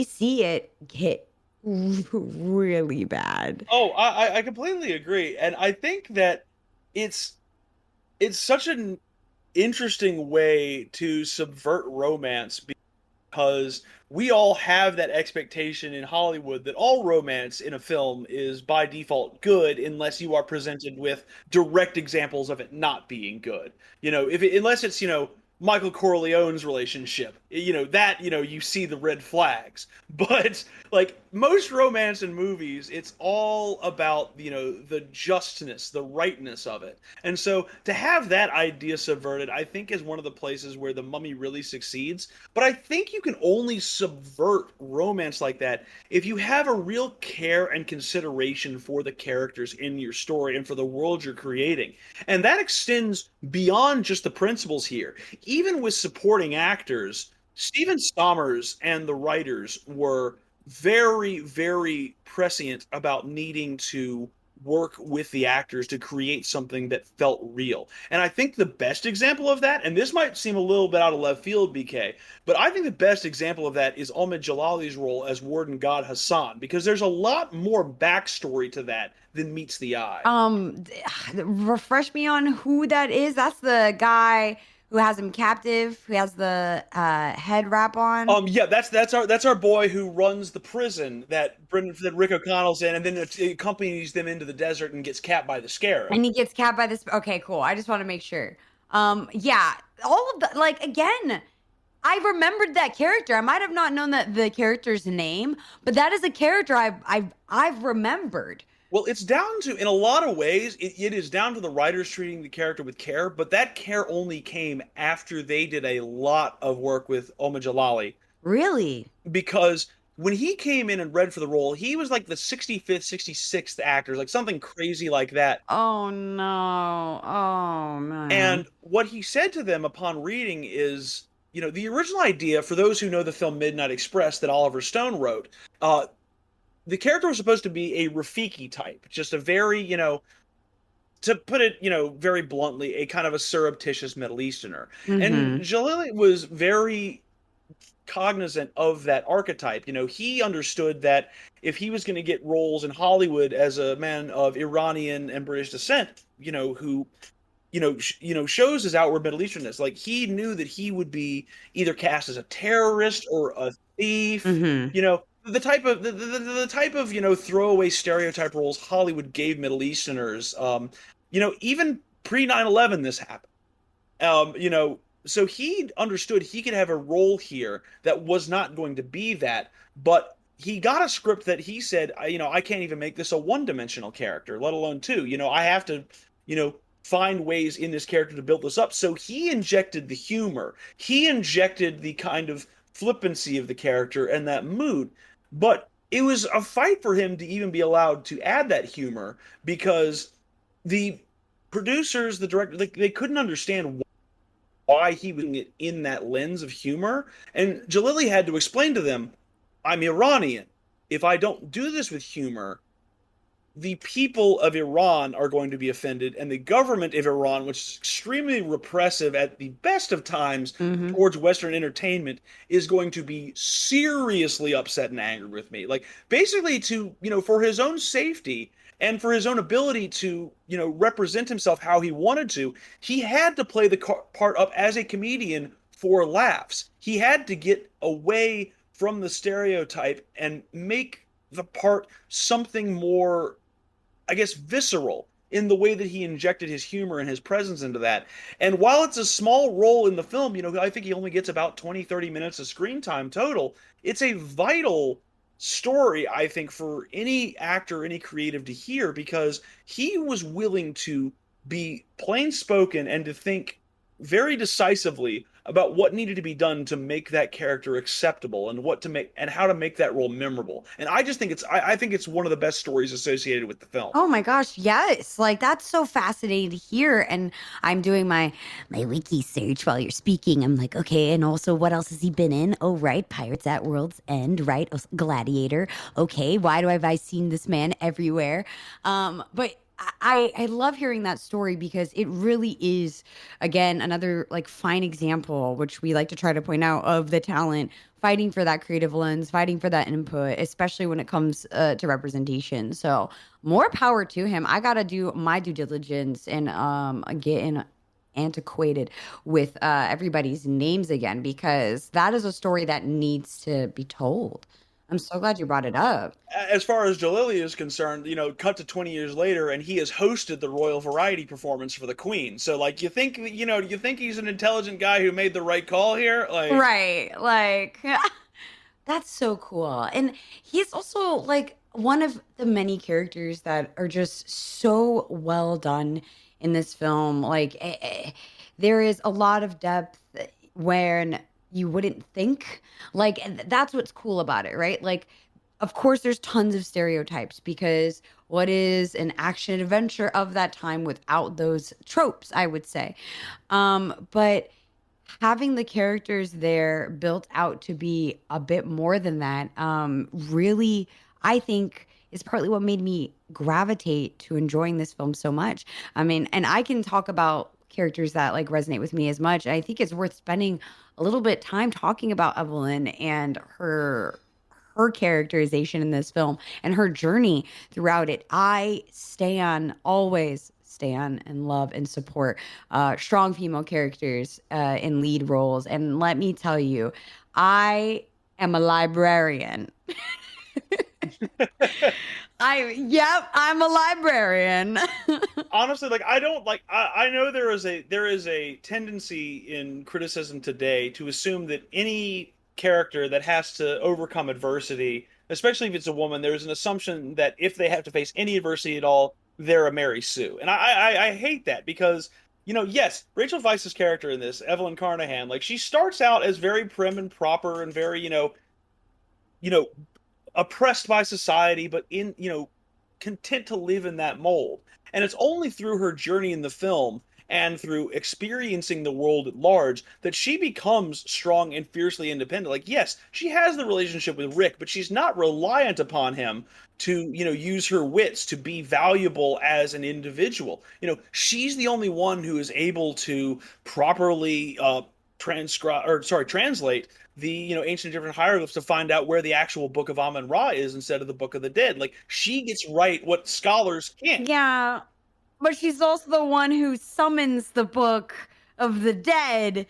see it get really bad. Oh, I completely agree, and I think that it's such an interesting way to subvert romance because we all have that expectation in Hollywood that all romance in a film is by default good unless you are presented with direct examples of it not being good. Unless it's, Michael Corleone's relationship, that, you see the red flags. But like most romance in movies, it's all about, the justness, the rightness of it. And so to have that idea subverted, I think is one of the places where The Mummy really succeeds. But I think you can only subvert romance like that if you have a real care and consideration for the characters in your story and for the world you're creating. And that extends beyond just the principles here. Even with supporting actors, Stephen Sommers and the writers were very, very prescient about needing to work with the actors to create something that felt real. And I think the best example of that, and this might seem a little bit out of left field, BK, but I think the best example of that is Omid Jalali's role as Warden God Hassan, because there's a lot more backstory to that than meets the eye. Refresh me on who that is. That's the guy who has him captive, who has the head wrap on. Yeah, that's our boy who runs the prison that Rick O'Connell's in, and then it accompanies them into the desert and gets capped by the scarab. And he gets capped by this. Okay, cool. I just want to make sure. Yeah, all of the again. I remembered that character. I might have not known that the character's name, but that is a character I've remembered. Well, it's down to, in a lot of ways, it is down to the writers treating the character with care, but that care only came after they did a lot of work with Omid Jalali. Really? Because when he came in and read for the role, he was like the 65th, 66th actor, like something crazy like that. Oh, no. Oh, man. And what he said to them upon reading is, the original idea, for those who know the film Midnight Express that Oliver Stone wrote, the character was supposed to be a Rafiki type, just a very, to put it, very bluntly, a kind of a surreptitious Middle Easterner. Mm-hmm. And Jalali was very cognizant of that archetype. He understood that if he was going to get roles in Hollywood as a man of Iranian and British descent, who shows his outward Middle Easternness, like he knew that he would be either cast as a terrorist or a thief, the type of throwaway stereotype roles Hollywood gave Middle Easterners. Even pre 9/11 this happened. So he understood he could have a role here that was not going to be that, but he got a script that he said, I can't even make this a one-dimensional character, let alone two. I have to, find ways in this character to build this up. So he injected the humor. He injected the kind of flippancy of the character and that mood. But it was a fight for him to even be allowed to add that humor because the producers, the director, they couldn't understand why he was in that lens of humor. And Jalali had to explain to them, I'm Iranian. If I don't do this with humor, the people of Iran are going to be offended, and the government of Iran, which is extremely repressive at the best of times towards Western entertainment, is going to be seriously upset and angry with me. Like, basically to, for his own safety and for his own ability to, represent himself how he wanted to, he had to play the part up as a comedian for laughs. He had to get away from the stereotype and make the part something more, I guess, visceral in the way that he injected his humor and his presence into that. And while it's a small role in the film, I think he only gets about 20, 30 minutes of screen time total. It's a vital story, I think, for any actor, any creative to hear, because he was willing to be plain spoken and to think very decisively about what needed to be done to make that character acceptable and what to make and how to make that role memorable. And I just think I think it's one of the best stories associated with the film. Oh my gosh, yes. That's so fascinating to hear. And I'm doing my wiki search while you're speaking. I'm like, okay, and also what else has he been in? Oh, right, Pirates at World's End, right? Gladiator. Okay, why have I seen this man everywhere? But I love hearing that story because it really is, again, another like fine example, which we like to try to point out, of the talent fighting for that creative lens, fighting for that input, especially when it comes to representation. So more power to him. I gotta do my due diligence and get in antiquated with everybody's names again, because that is a story that needs to be told. I'm so glad you brought it up. As far as Jalili is concerned, cut to 20 years later, and he has hosted the Royal Variety performance for the Queen. So, like, you think he's an intelligent guy who made the right call here? Like, Right. Like, that's so cool. And he's also like one of the many characters that are just so well done in this film. Like, there is a lot of depth when you wouldn't think. Like, and that's what's cool about it, right? Like, of course, there's tons of stereotypes because what is an action adventure of that time without those tropes, I would say. But having the characters there built out to be a bit more than that, really, I think, is partly what made me gravitate to enjoying this film so much. I mean, and I can talk about characters that like resonate with me as much. I think it's worth spending a little bit time talking about Evelyn and her characterization in this film and her journey throughout it. Always stand and love and support strong female characters in lead roles. And let me tell you, I am a librarian. I'm a librarian. honestly, like, I don't like. I know there is a tendency in criticism today to assume that any character that has to overcome adversity, especially if it's a woman, there's an assumption that if they have to face any adversity at all, they're a Mary Sue. And I hate that because, yes, Rachel Weisz's character in this, Evelyn Carnahan, like, she starts out as very prim and proper and very, oppressed by society, but content to live in that mold. And it's only through her journey in the film and through experiencing the world at large that she becomes strong and fiercely independent. Like, yes, she has the relationship with Rick, but she's not reliant upon him to, use her wits to be valuable as an individual. She's the only one who is able to properly translate the ancient Egyptian hieroglyphs to find out where the actual Book of Amun-Ra is instead of the Book of the Dead. Like, she gets right what scholars can't. Yeah, but she's also the one who summons the Book of the Dead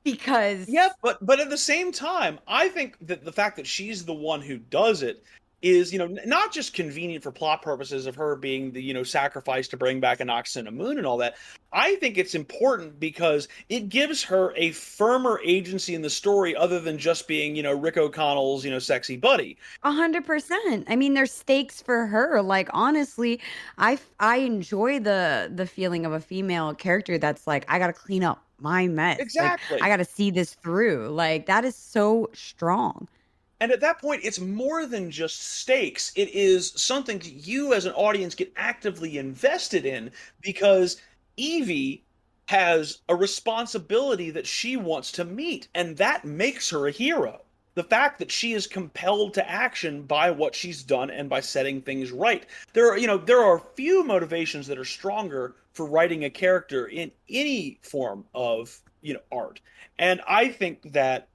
because but at the same time, I think that the fact that she's the one who does it is, not just convenient for plot purposes of her being the, sacrifice to bring back an ox and a moon and all that. I think it's important because it gives her a firmer agency in the story other than just being, Rick O'Connell's, sexy buddy. 100%. I mean, there's stakes for her. Like, honestly, I enjoy the feeling of a female character that's like, I gotta clean up my mess. Exactly. Like, I gotta see this through. Like, that is so strong. And at that point, it's more than just stakes. It is something that you as an audience get actively invested in because Evie has a responsibility that she wants to meet, and that makes her a hero. The fact that she is compelled to action by what she's done and by setting things right. There are few motivations that are stronger for writing a character in any form of, art. And I think that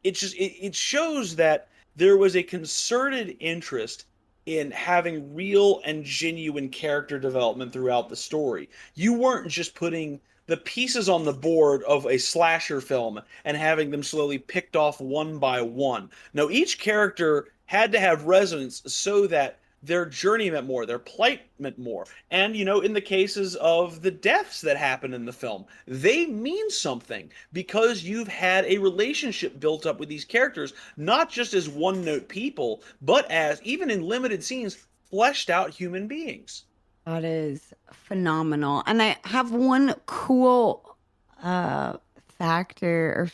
it shows that there was a concerted interest in having real and genuine character development throughout the story. You weren't just putting the pieces on the board of a slasher film and having them slowly picked off one by one. No, each character had to have resonance so that their journey meant more, their plight meant more. And, in the cases of the deaths that happen in the film, they mean something because you've had a relationship built up with these characters, not just as one-note people, but as, even in limited scenes, fleshed out human beings. That is phenomenal. And I have one cool fact. I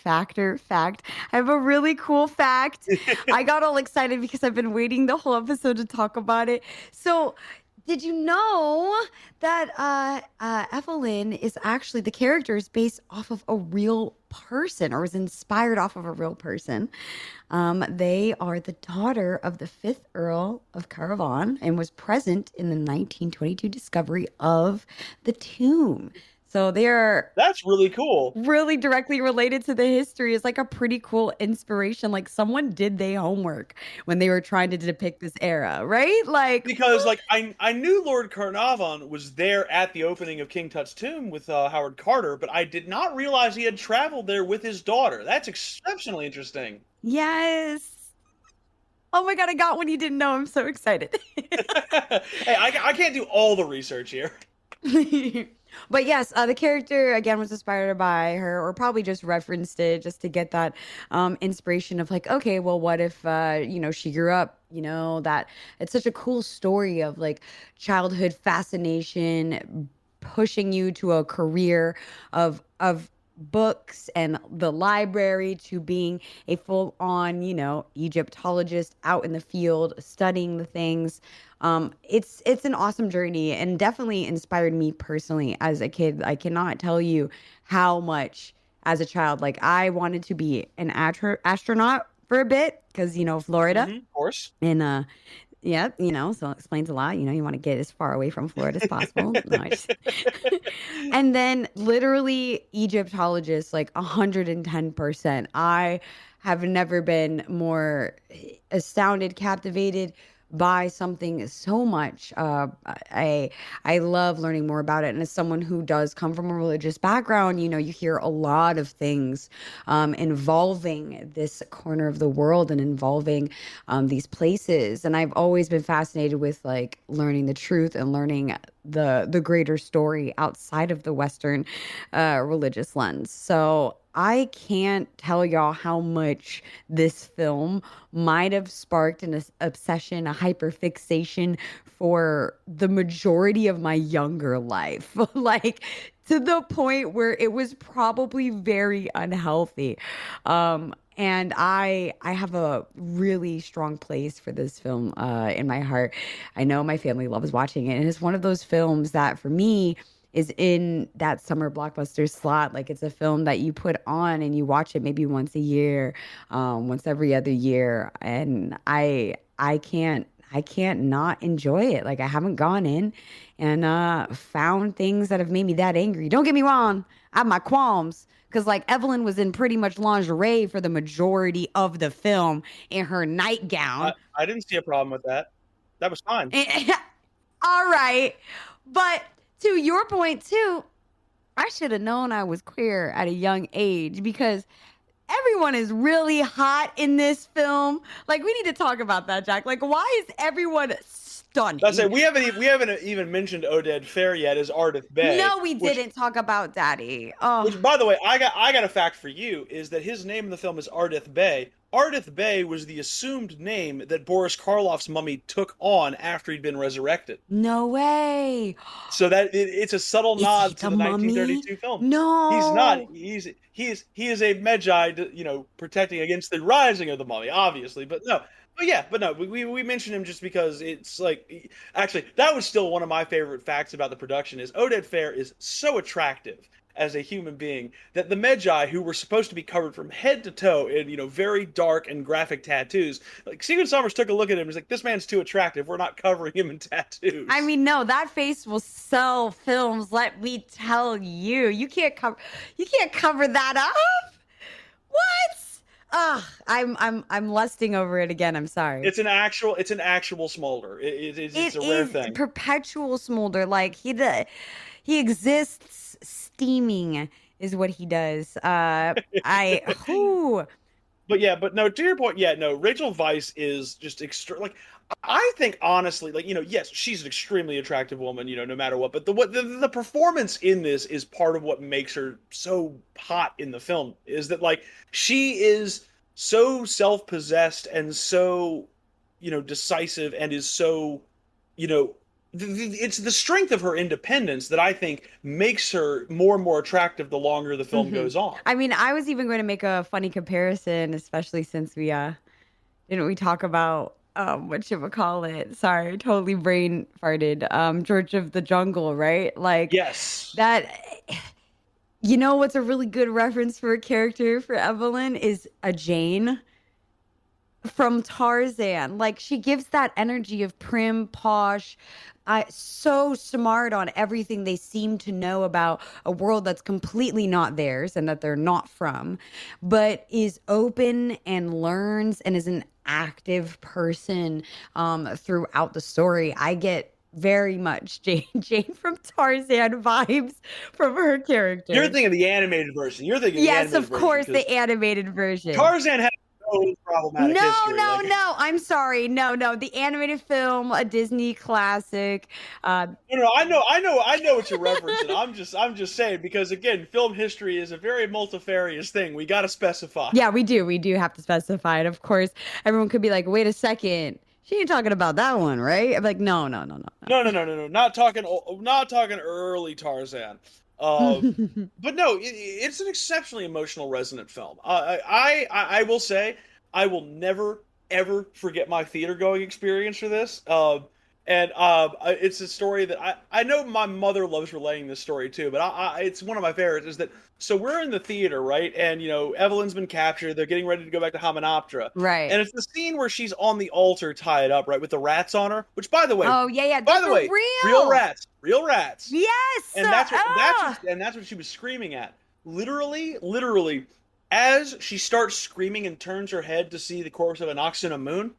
have a really cool fact. I got all excited because I've been waiting the whole episode to talk about it. So Did you know that Evelyn is actually the character is based off of a real person or was inspired off of a real person? They are the daughter of the fifth Earl of Caravan and was present in the 1922 discovery of the tomb. So they're That's really cool. really directly related to the history. It's like a pretty cool inspiration. Like someone did their homework when they were trying to depict this era, right? Like Because like I knew Lord Carnarvon was there at the opening of King Tut's tomb with Howard Carter, but I did not realize he had traveled there with his daughter. That's exceptionally interesting. yes. Oh my God, I got one you didn't know. I'm so excited. Hey, I can't do all the research here. But yes, the character again was inspired by her, or probably just referenced it just to get that inspiration of like, okay, well, what if she grew up, that it's such a cool story of like childhood fascination pushing you to a career of books and the library to being a full-on, Egyptologist out in the field studying the things. It's an awesome journey and definitely inspired me personally as a kid. I cannot tell you how much as a child, like I wanted to be an astronaut for a bit because, Florida. Of course. And yeah, so it explains a lot. You want to get as far away from Florida as possible. No, and then literally Egyptologists, like 110%. I have never been more astounded, captivated by something so much. I love learning more about it. And as someone who does come from a religious background, you hear a lot of things involving this corner of the world and involving these places. And I've always been fascinated with like learning the truth and learning the greater story outside of the Western religious lens. So I can't tell y'all how much this film might have sparked an obsession, a hyperfixation for the majority of my younger life. Like to the point where it was probably very unhealthy. And I have a really strong place for this film in my heart. I know my family loves watching it. And it's one of those films that for me is in that summer blockbuster slot. Like it's a film that you put on and you watch it maybe once a year, once every other year. And I can't not enjoy it. Like I haven't gone in and found things that have made me that angry. Don't get me wrong. I have my qualms. Because like Evelyn was in pretty much lingerie for the majority of the film in her nightgown. I didn't see a problem with that. That was fine. All right. But to your point too, I should have known I was queer at a young age because everyone is really hot in this film. Like we need to talk about that, Jack. Like why is everyone stunning? I say we haven't even mentioned Oded Fair yet as Ardith Bey. No, we didn't talk about Daddy. Oh. Which, by the way, I got a fact for you is that his name in the film is Ardith Bey. Ardith Bey was the assumed name that Boris Karloff's mummy took on after he'd been resurrected. No way. So that it's a subtle nod to the mummy? 1932 film. No, he's not. He is a Magi, protecting against the rising of the mummy, obviously. But no. But no, we mentioned him just because it's like, actually, that was still one of my favorite facts about the production is Oded Fair is so attractive as a human being that the Magi, who were supposed to be covered from head to toe in, very dark and graphic tattoos, like Stephen Sommers took a look at him and was like, this man's too attractive. We're not covering him in tattoos. I mean, no, that face will sell films. Let me tell you, you can't cover that up. What? I'm lusting over it again. I'm sorry. It's an actual smolder. It's a rare thing. Perpetual smolder. Like he exists steaming is what he does. But no, to your point, Rachel Weisz is just I think honestly, yes, she's an extremely attractive woman, no matter what. But the performance in this is part of what makes her so hot in the film. Is that she is so self-possessed and so, decisive and is so, it's the strength of her independence that I think makes her more and more attractive the longer the film goes on. I mean, I was even going to make a funny comparison, especially since we didn't we talk about whatchamacallit, sorry, totally brain farted. George of the Jungle, right? Like Yes. that. You know what's a really good reference for a character for Evelyn is a Jane from Tarzan. Like she gives that energy of prim, posh, so smart on everything they seem to know about a world that's completely not theirs and that they're not from, but is open and learns and is an active person throughout the story. I get very much Jane from Tarzan vibes from her character. You're thinking of the animated version. Yes, of course, the animated version. Tarzan had no problematic history. No. I'm sorry. No. The animated film, a Disney classic. No. I know what you're referencing. I'm just saying because again, film history is a very multifarious thing. We got to specify. Yeah, we do. We do have to specify it. Of course, everyone could be like, "Wait a second. She ain't talking about that one, right?" I'm like, no. No. Not talking early Tarzan. But no, it's an exceptionally emotional, resonant film. I will say, I will never ever forget my theater going experience for this. It's a story that I know my mother loves relaying this story too, but it's one of my favorites. Is that so we're in the theater, right? And Evelyn's been captured. They're getting ready to go back to Hamunaptra, right? And it's the scene where she's on the altar tied up, right, with the rats on her. Which, by the way, by the way, real rats. Yes, and that's what she was screaming at. Literally, as she starts screaming and turns her head to see the corpse of an ox and a moon.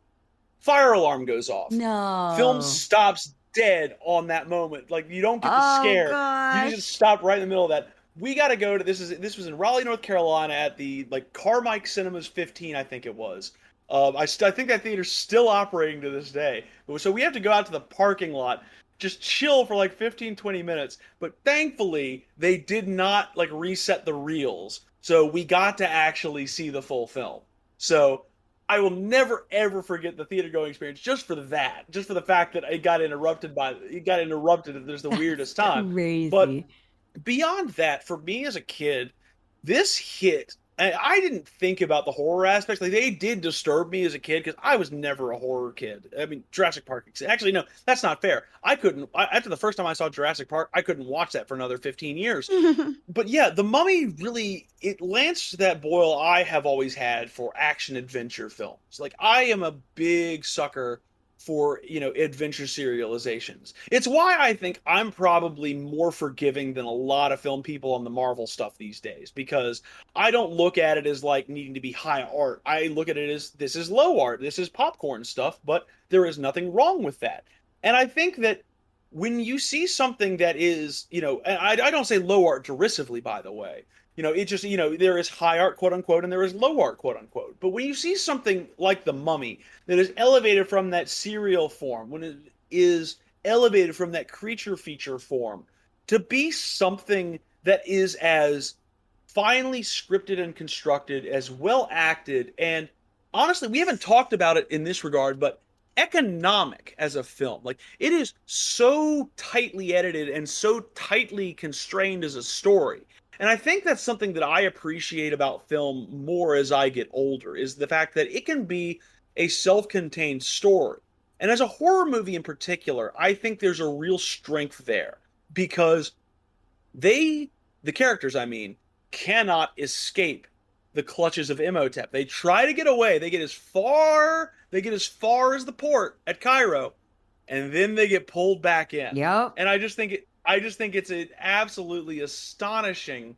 Fire alarm goes off. No. Film stops dead on that moment. Like you don't get the scare. Gosh. You just stop right in the middle of that. We got to go to this was in Raleigh, North Carolina at the Carmike Cinemas 15, I think it was. I think that theater's still operating to this day. So we have to go out to the parking lot, just chill for 15, 20 minutes. But thankfully, they did not reset the reels. So we got to actually see the full film. So I will never ever forget the theater going experience just for the fact that it got interrupted at there's the weirdest time. Crazy. But beyond that, for me as a kid, this hit. And I didn't think about the horror aspects. They did disturb me as a kid because I was never a horror kid. I mean, Jurassic Park. Actually, no, that's not fair. After the first time I saw Jurassic Park, I couldn't watch that for another 15 years. But yeah, The Mummy really, it lanced that boil I have always had for action adventure films. I am a big sucker for adventure serializations. It's why I think I'm probably more forgiving than a lot of film people on the Marvel stuff these days, because I don't look at it as needing to be high art. I look at it as this is low art, this is popcorn stuff, but there is nothing wrong with that. And I think that when you see something that is, and I don't say low art derisively, by the way, it just, there is high art, quote unquote, and there is low art, quote unquote. But when you see something like The Mummy that is elevated from that serial form, when it is elevated from that creature feature form, to be something that is as finely scripted and constructed, as well acted, and honestly, we haven't talked about it in this regard, but economic as a film. It is so tightly edited and so tightly constrained as a story. And I think that's something that I appreciate about film more as I get older, is the fact that it can be a self-contained story. And as a horror movie in particular, I think there's a real strength there, because the characters, cannot escape the clutches of Imhotep. They try to get away. They get as far as the port at Cairo, and then they get pulled back in. Yep. And I just think it's an absolutely astonishing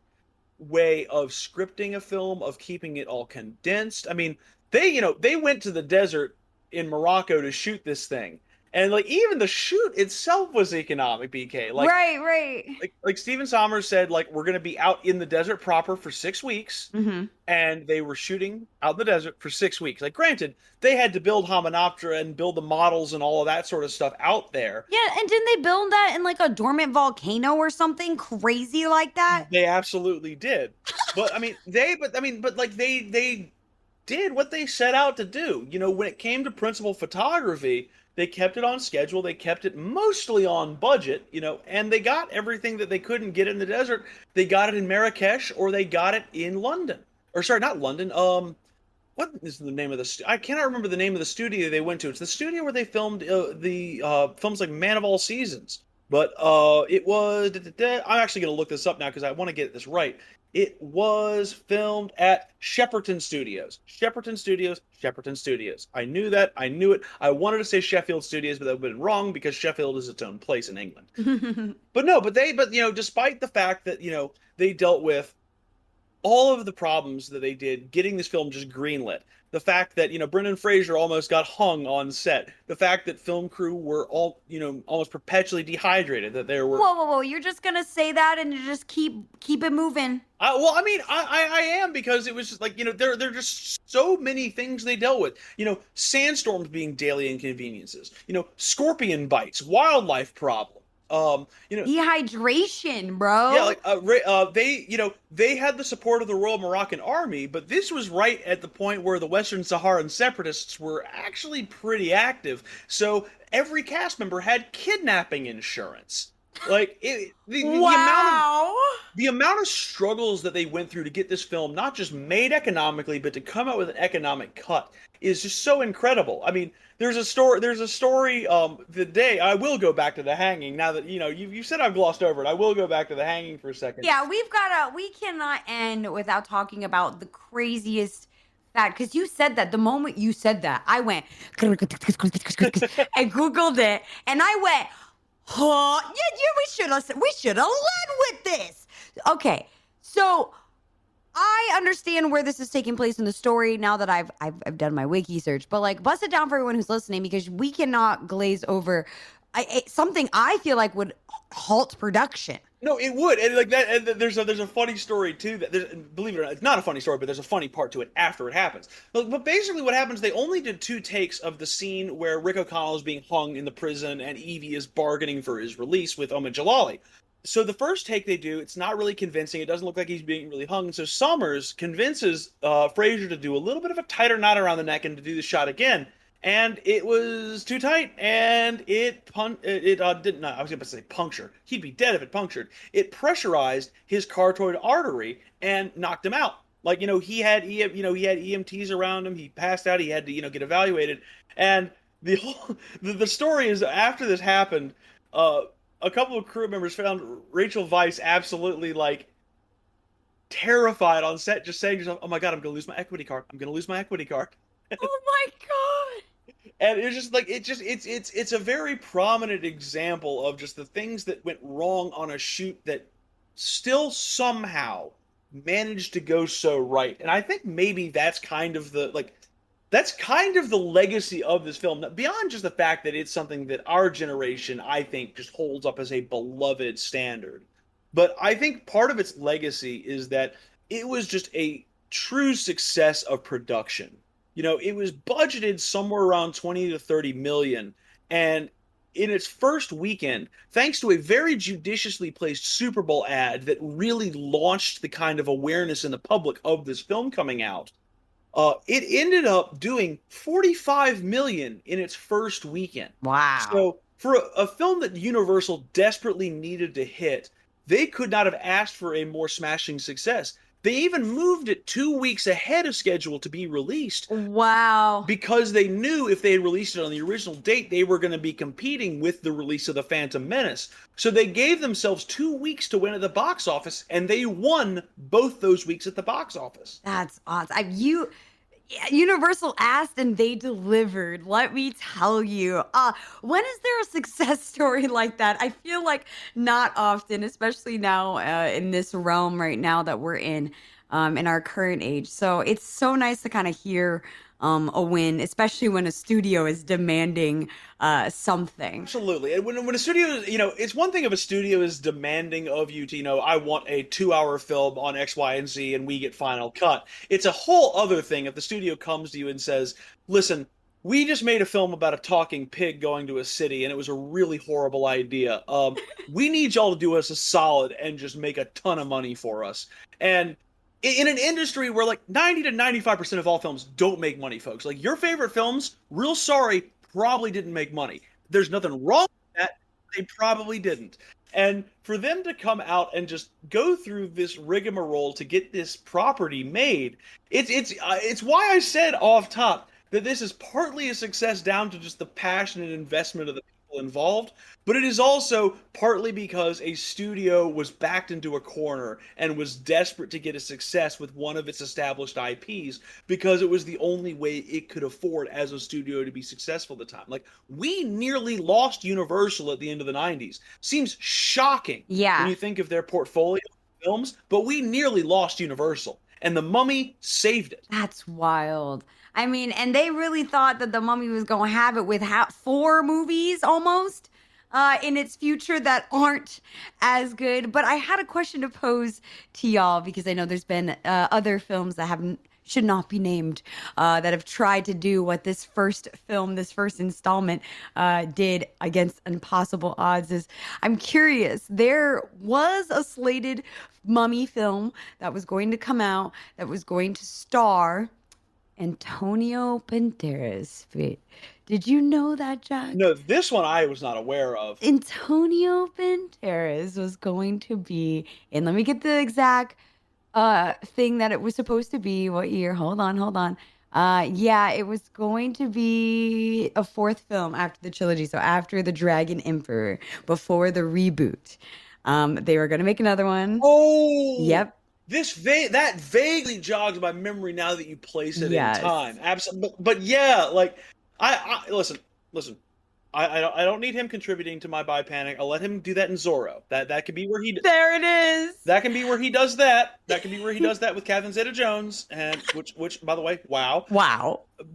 way of scripting a film, of keeping it all condensed. I mean, they went to the desert in Morocco to shoot this thing. And even the shoot itself was economic, BK. Right. Like Stephen Sommers said, we're going to be out in the desert proper for 6 weeks. Mm-hmm. And they were shooting out in the desert for 6 weeks. Granted, they had to build Hamunaptra and build the models and all of that sort of stuff out there. Yeah, and didn't they build that in a dormant volcano or something crazy like that? They absolutely did. But they did what they set out to do. When it came to principal photography, they kept it on schedule. They kept it mostly on budget, and they got everything that they couldn't get in the desert. They got it in Marrakesh, or they got it in London. Or sorry, not London. What what is the name of the? I cannot remember the name of the studio they went to. It's the studio where they filmed the films like Man of All Seasons. But it was. I'm actually going to look this up now because I want to get this right. It was filmed at Shepperton Studios. Shepperton Studios. Shepperton Studios. I knew that. I knew it. I wanted to say Sheffield Studios, but that would have been wrong because Sheffield is its own place in England. But despite the fact that they dealt with all of the problems that they did getting this film just greenlit, the fact that Brendan Fraser almost got hung on set, the fact that film crew were all almost perpetually dehydrated, that there were Whoa! You're just gonna say that and you just keep it moving. I am, because it was just like there are just so many things they dealt with. Sandstorms being daily inconveniences. Scorpion bites, wildlife problems. Dehydration, bro. Yeah, they had the support of the Royal Moroccan Army, but this was right at the point where the Western Saharan separatists were actually pretty active. So every cast member had kidnapping insurance. The amount of struggles that they went through to get this film not just made economically, but to come out with an economic cut is just so incredible. I mean, there's a story. The day I will go back to the hanging. Now that you said I've glossed over it, I will go back to the hanging for a second. Yeah, we cannot end without talking about the craziest fact, because you said that the moment you said that, I went and Googled it, and I went, huh? Yeah, we should have led with this. Okay, so I understand where this is taking place in the story now that I've done my wiki search, but bust it down for everyone who's listening, because we cannot glaze over something I feel like would halt production. No, it would, and and there's a funny story too. Believe it or not, it's not a funny story, but there's a funny part to it after it happens. But basically, what happens? They only did 2 takes of the scene where Rick O'Connell is being hung in the prison and Evie is bargaining for his release with Omid Jalali. So the first take they do, it's not really convincing. It doesn't look like he's being really hung. So Sommers convinces Fraser to do a little bit of a tighter knot around the neck and to do the shot again. And it was too tight, and it did not. I was going to say puncture. He'd be dead if it punctured. It pressurized his carotid artery and knocked him out. He had EMTs around him. He passed out. He had to get evaluated. And the story is, after this happened, a couple of crew members found Rachel Weisz absolutely terrified on set, just saying to herself, "Oh my God, I'm going to lose my equity card. I'm going to lose my equity card." Oh my God. And it's just it's a very prominent example of just the things that went wrong on a shoot that still somehow managed to go so right. And I think maybe that's kind of the legacy of this film, beyond just the fact that it's something that our generation, I think, just holds up as a beloved standard. But I think part of its legacy is that it was just a true success of production. It was budgeted somewhere around 20 to 30 million. And in its first weekend, thanks to a very judiciously placed Super Bowl ad that really launched the kind of awareness in the public of this film coming out, it ended up doing 45 million in its first weekend. Wow. So for a film that Universal desperately needed to hit, they could not have asked for a more smashing success. They even moved it 2 weeks ahead of schedule to be released. Wow. Because they knew if they had released it on the original date, they were going to be competing with the release of The Phantom Menace. So they gave themselves 2 weeks to win at the box office, and they won both those weeks at the box office. That's awesome. Universal asked and they delivered. Let me tell you. When is there a success story like that? I feel like not often, especially now in this realm right now that we're in our current age. So it's so nice to kind of hear a win, especially when a studio is demanding something. Absolutely. And when a studio, it's one thing if a studio is demanding of you to, I want a 2-hour film on X, Y, and Z, and we get final cut. It's a whole other thing if the studio comes to you and says, listen, we just made a film about a talking pig going to a city, and it was a really horrible idea. We need y'all to do us a solid and just make a ton of money for us. And in an industry where 90 to 95% of all films don't make money, folks. Your favorite films, real sorry, probably didn't make money. There's nothing wrong with that. They probably didn't. And for them to come out and just go through this rigmarole to get this property made, it's why I said off top that this is partly a success down to just the passion and investment of the people involved, but it is also partly because a studio was backed into a corner and was desperate to get a success with one of its established IPs because it was the only way it could afford as a studio to be successful at the time. Like, we nearly lost Universal at the end of the 90s. Seems shocking when you think of their portfolio of films, but we nearly lost Universal, and The Mummy saved it. That's wild. I mean, and they really thought that The Mummy was going to have it with 4 movies almost in its future that aren't as good. But I had a question to pose to y'all because I know there's been other films that should not be named that have tried to do what this first film, this first installment did against impossible odds. I'm curious, there was a slated Mummy film that was going to come out that was going to star Antonio Banderas. Did you know that, Jack? No, this one I was not aware of. Antonio Banderas was going to be, and let me get the exact thing that it was supposed to be. What year? Hold on. Yeah, it was going to be a 4th film after the trilogy. So after The Dragon Emperor, before the reboot. They were going to make another one. Oh! Yep. That vaguely jogs my memory now that you place it in time. Absolutely, but yeah, like I listen. I don't need him contributing to my bi panic. I'll let him do that in Zorro. That could be where he. There it is. That can be where he does that. That can be where he does that with Catherine Zeta-Jones, and which by the way, wow.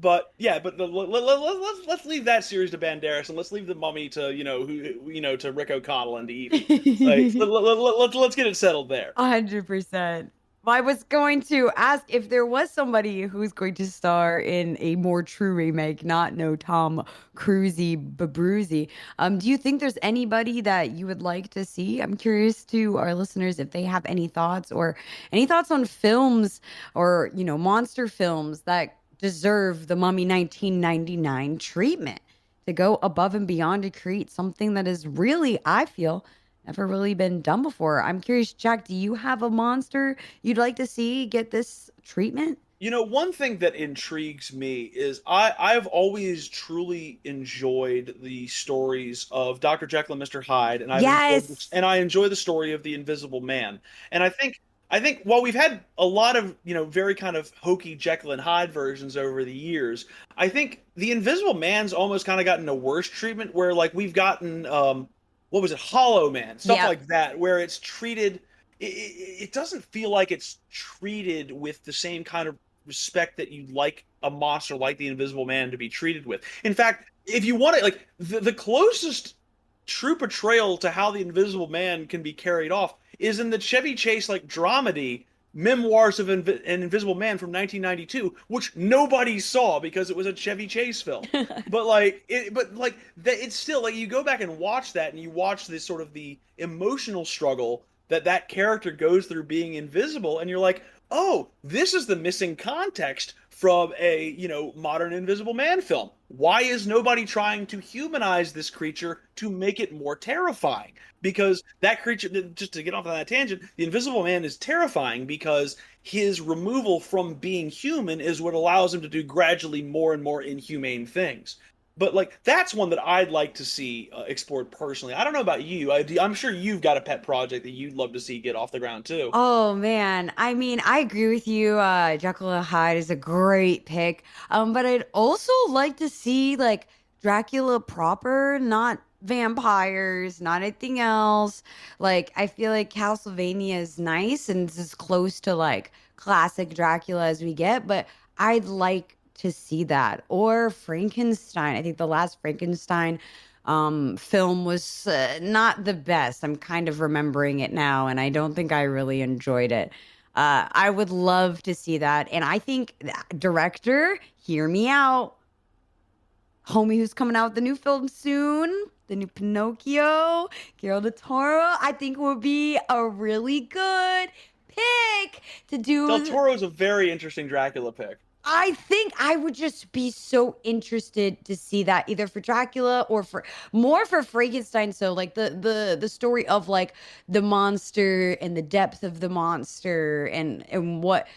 But yeah, but let's leave that series to Banderas, and let's leave the Mummy to to Rick O'Connell and to Evie. Like, let's get it settled there. 100%. I was going to ask if there was somebody who's going to star in a more true remake, not no Tom Cruisey Babruzy. Do you think there's anybody that you would like to see? I'm curious to our listeners if they have any thoughts on films or, monster films that deserve the Mummy 1999 treatment to go above and beyond to create something that is really, I feel, never really been done before. I'm curious, Jack, do you have a monster you'd like to see get this treatment? One thing that intrigues me is I've always truly enjoyed the stories of Dr. Jekyll and Mr. Hyde, and I enjoy the story of the Invisible Man. And I think while we've had a lot of very kind of hokey Jekyll and Hyde versions over the years, I think the Invisible Man's almost kind of gotten a worse treatment, where like we've gotten what was it, Hollow Man, stuff like that, where it's treated, it doesn't feel like it's treated with the same kind of respect that you'd like a monster like the Invisible Man to be treated with. In fact, if you want it, like the closest true portrayal to how the Invisible Man can be carried off is in the Chevy Chase like dramedy Memoirs of an Invisible Man from 1992, which nobody saw because it was a Chevy Chase film. It's still like you go back and watch that, and you watch this sort of the emotional struggle that character goes through being invisible, and you're like, oh, this is the missing context from a modern Invisible Man film. Why is nobody trying to humanize this creature to make it more terrifying? Because that creature, just to get off on that tangent, the Invisible Man is terrifying because his removal from being human is what allows him to do gradually more and more inhumane things. But like that's one that I'd like to see explored personally. I don't know about you. I'm sure you've got a pet project that you'd love to see get off the ground too. Oh man, I mean, I agree with you. Jekyll and Hyde is a great pick. But I'd also like to see like Dracula proper, not vampires, not anything else. Like I feel like Castlevania is nice and it's as close to like classic Dracula as we get, but I'd like to see that. Or Frankenstein. I think the last Frankenstein film was not the best. I'm kind of remembering it now, and I don't think I really enjoyed it. I would love to see that. And I think director, hear me out, homie who's coming out with the new film soon, the new Pinocchio, Guillermo del Toro, I think would be a really good pick to do. Del Toro's a very interesting Dracula pick. I think I would just be so interested to see that either for Dracula or for Frankenstein. So like the story of like the monster and the depth of the monster and what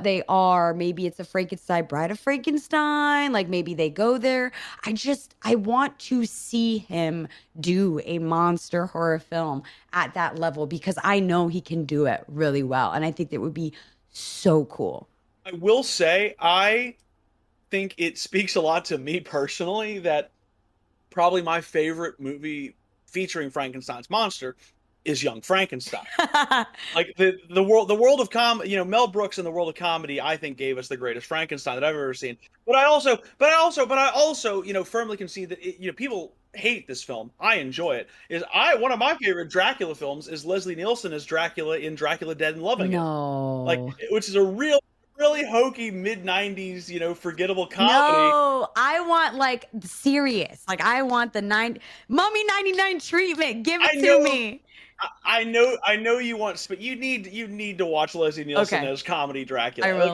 they are. Maybe it's a Frankenstein Bride of Frankenstein. Like maybe they go there. I want to see him do a monster horror film at that level because I know he can do it really well. And I think that would be so cool. I will say, I think it speaks a lot to me personally that probably my favorite movie featuring Frankenstein's monster is Young Frankenstein. Like the world of comedy, Mel Brooks in the world of comedy, I think gave us the greatest Frankenstein that I've ever seen. But I also, firmly concede that people hate this film. I enjoy it. One of my favorite Dracula films is Leslie Nielsen as Dracula in Dracula Dead and Loving It, which is a really hokey mid-90s, forgettable comedy. No, I want like serious. Like I want the Mummy 99 treatment. Give it to me. I know you want, but you need to watch Leslie Nielsen as comedy Dracula. I will.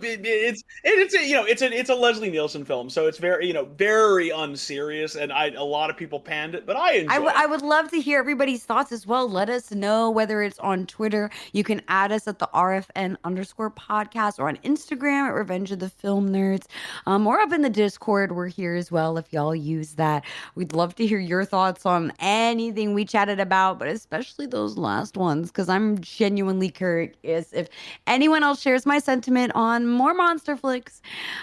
It's a Leslie Nielsen film, so it's very very unserious, and a lot of people panned it, but I enjoy it. I would love to hear everybody's thoughts as well. Let us know whether it's on Twitter. You can add us at the RFN_podcast or on Instagram at Revenge of the Film Nerds, or up in the Discord. We're here as well if y'all use that. We'd love to hear your thoughts on anything we chatted about, but especially those last ones, because I'm genuinely curious if anyone else shares my sentiment on more monster flicks.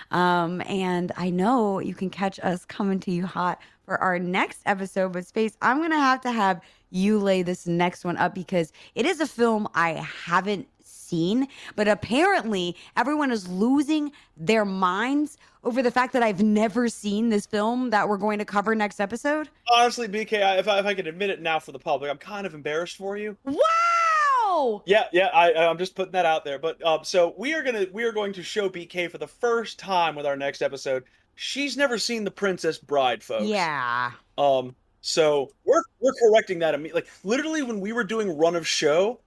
And I know you can catch us coming to you hot for our next episode, but Space, I'm going to have you lay this next one up because it is a film I haven't seen, but apparently everyone is losing their minds over the fact that I've never seen this film that we're going to cover next episode. Honestly, BK, if I can admit it now for the public, I'm kind of embarrassed for you. Wow! Yeah, I'm just putting that out there. But so we are going to show BK for the first time with our next episode. She's never seen The Princess Bride, folks. Yeah. So we're correcting that immediately. Like literally when we were doing run of show,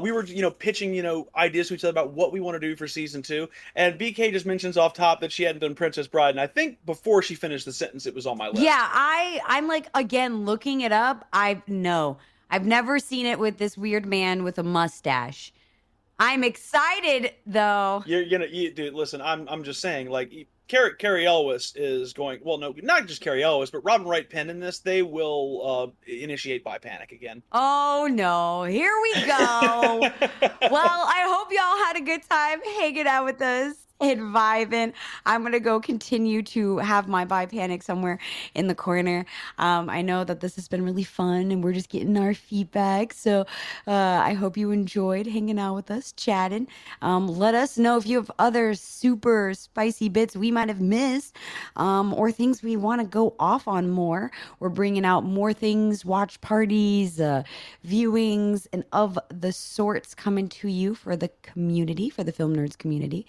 we were, pitching, ideas to each other about what we want to do for season 2. And BK just mentions off top that she hadn't done Princess Bride. And I think before she finished the sentence, it was on my list. Yeah, I'm like, again, looking it up. I've never seen it with this weird man with a mustache. I'm excited though. Dude, listen, I'm just saying, like, Carrie Elwes is going, well, no, not just Carrie Elwes, but Robin Wright Penn in this, they will initiate bi panic again. Oh no, here we go. Well, I hope y'all had a good time hanging out with us and vibing. I'm gonna go continue to have my bi panic somewhere in the corner. I know that this has been really fun and we're just getting our feedback. So I hope you enjoyed hanging out with us, chatting. Let us know if you have other super spicy bits we might have missed, or things we want to go off on more. We're bringing out more things, watch parties, viewings, and of the sorts coming to you for the community, for the Film Nerds community.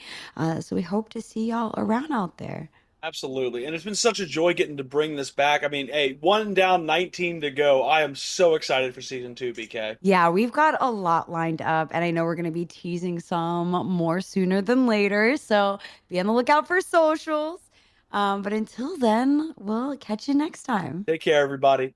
So we hope to see y'all around out there. Absolutely. And it's been such a joy getting to bring this back. I mean, hey, 1 down, 19 to go. I am so excited for season 2, BK. Yeah, we've got a lot lined up, and I know we're going to be teasing some more sooner than later. So be on the lookout for socials. But until then, we'll catch you next time. Take care, everybody.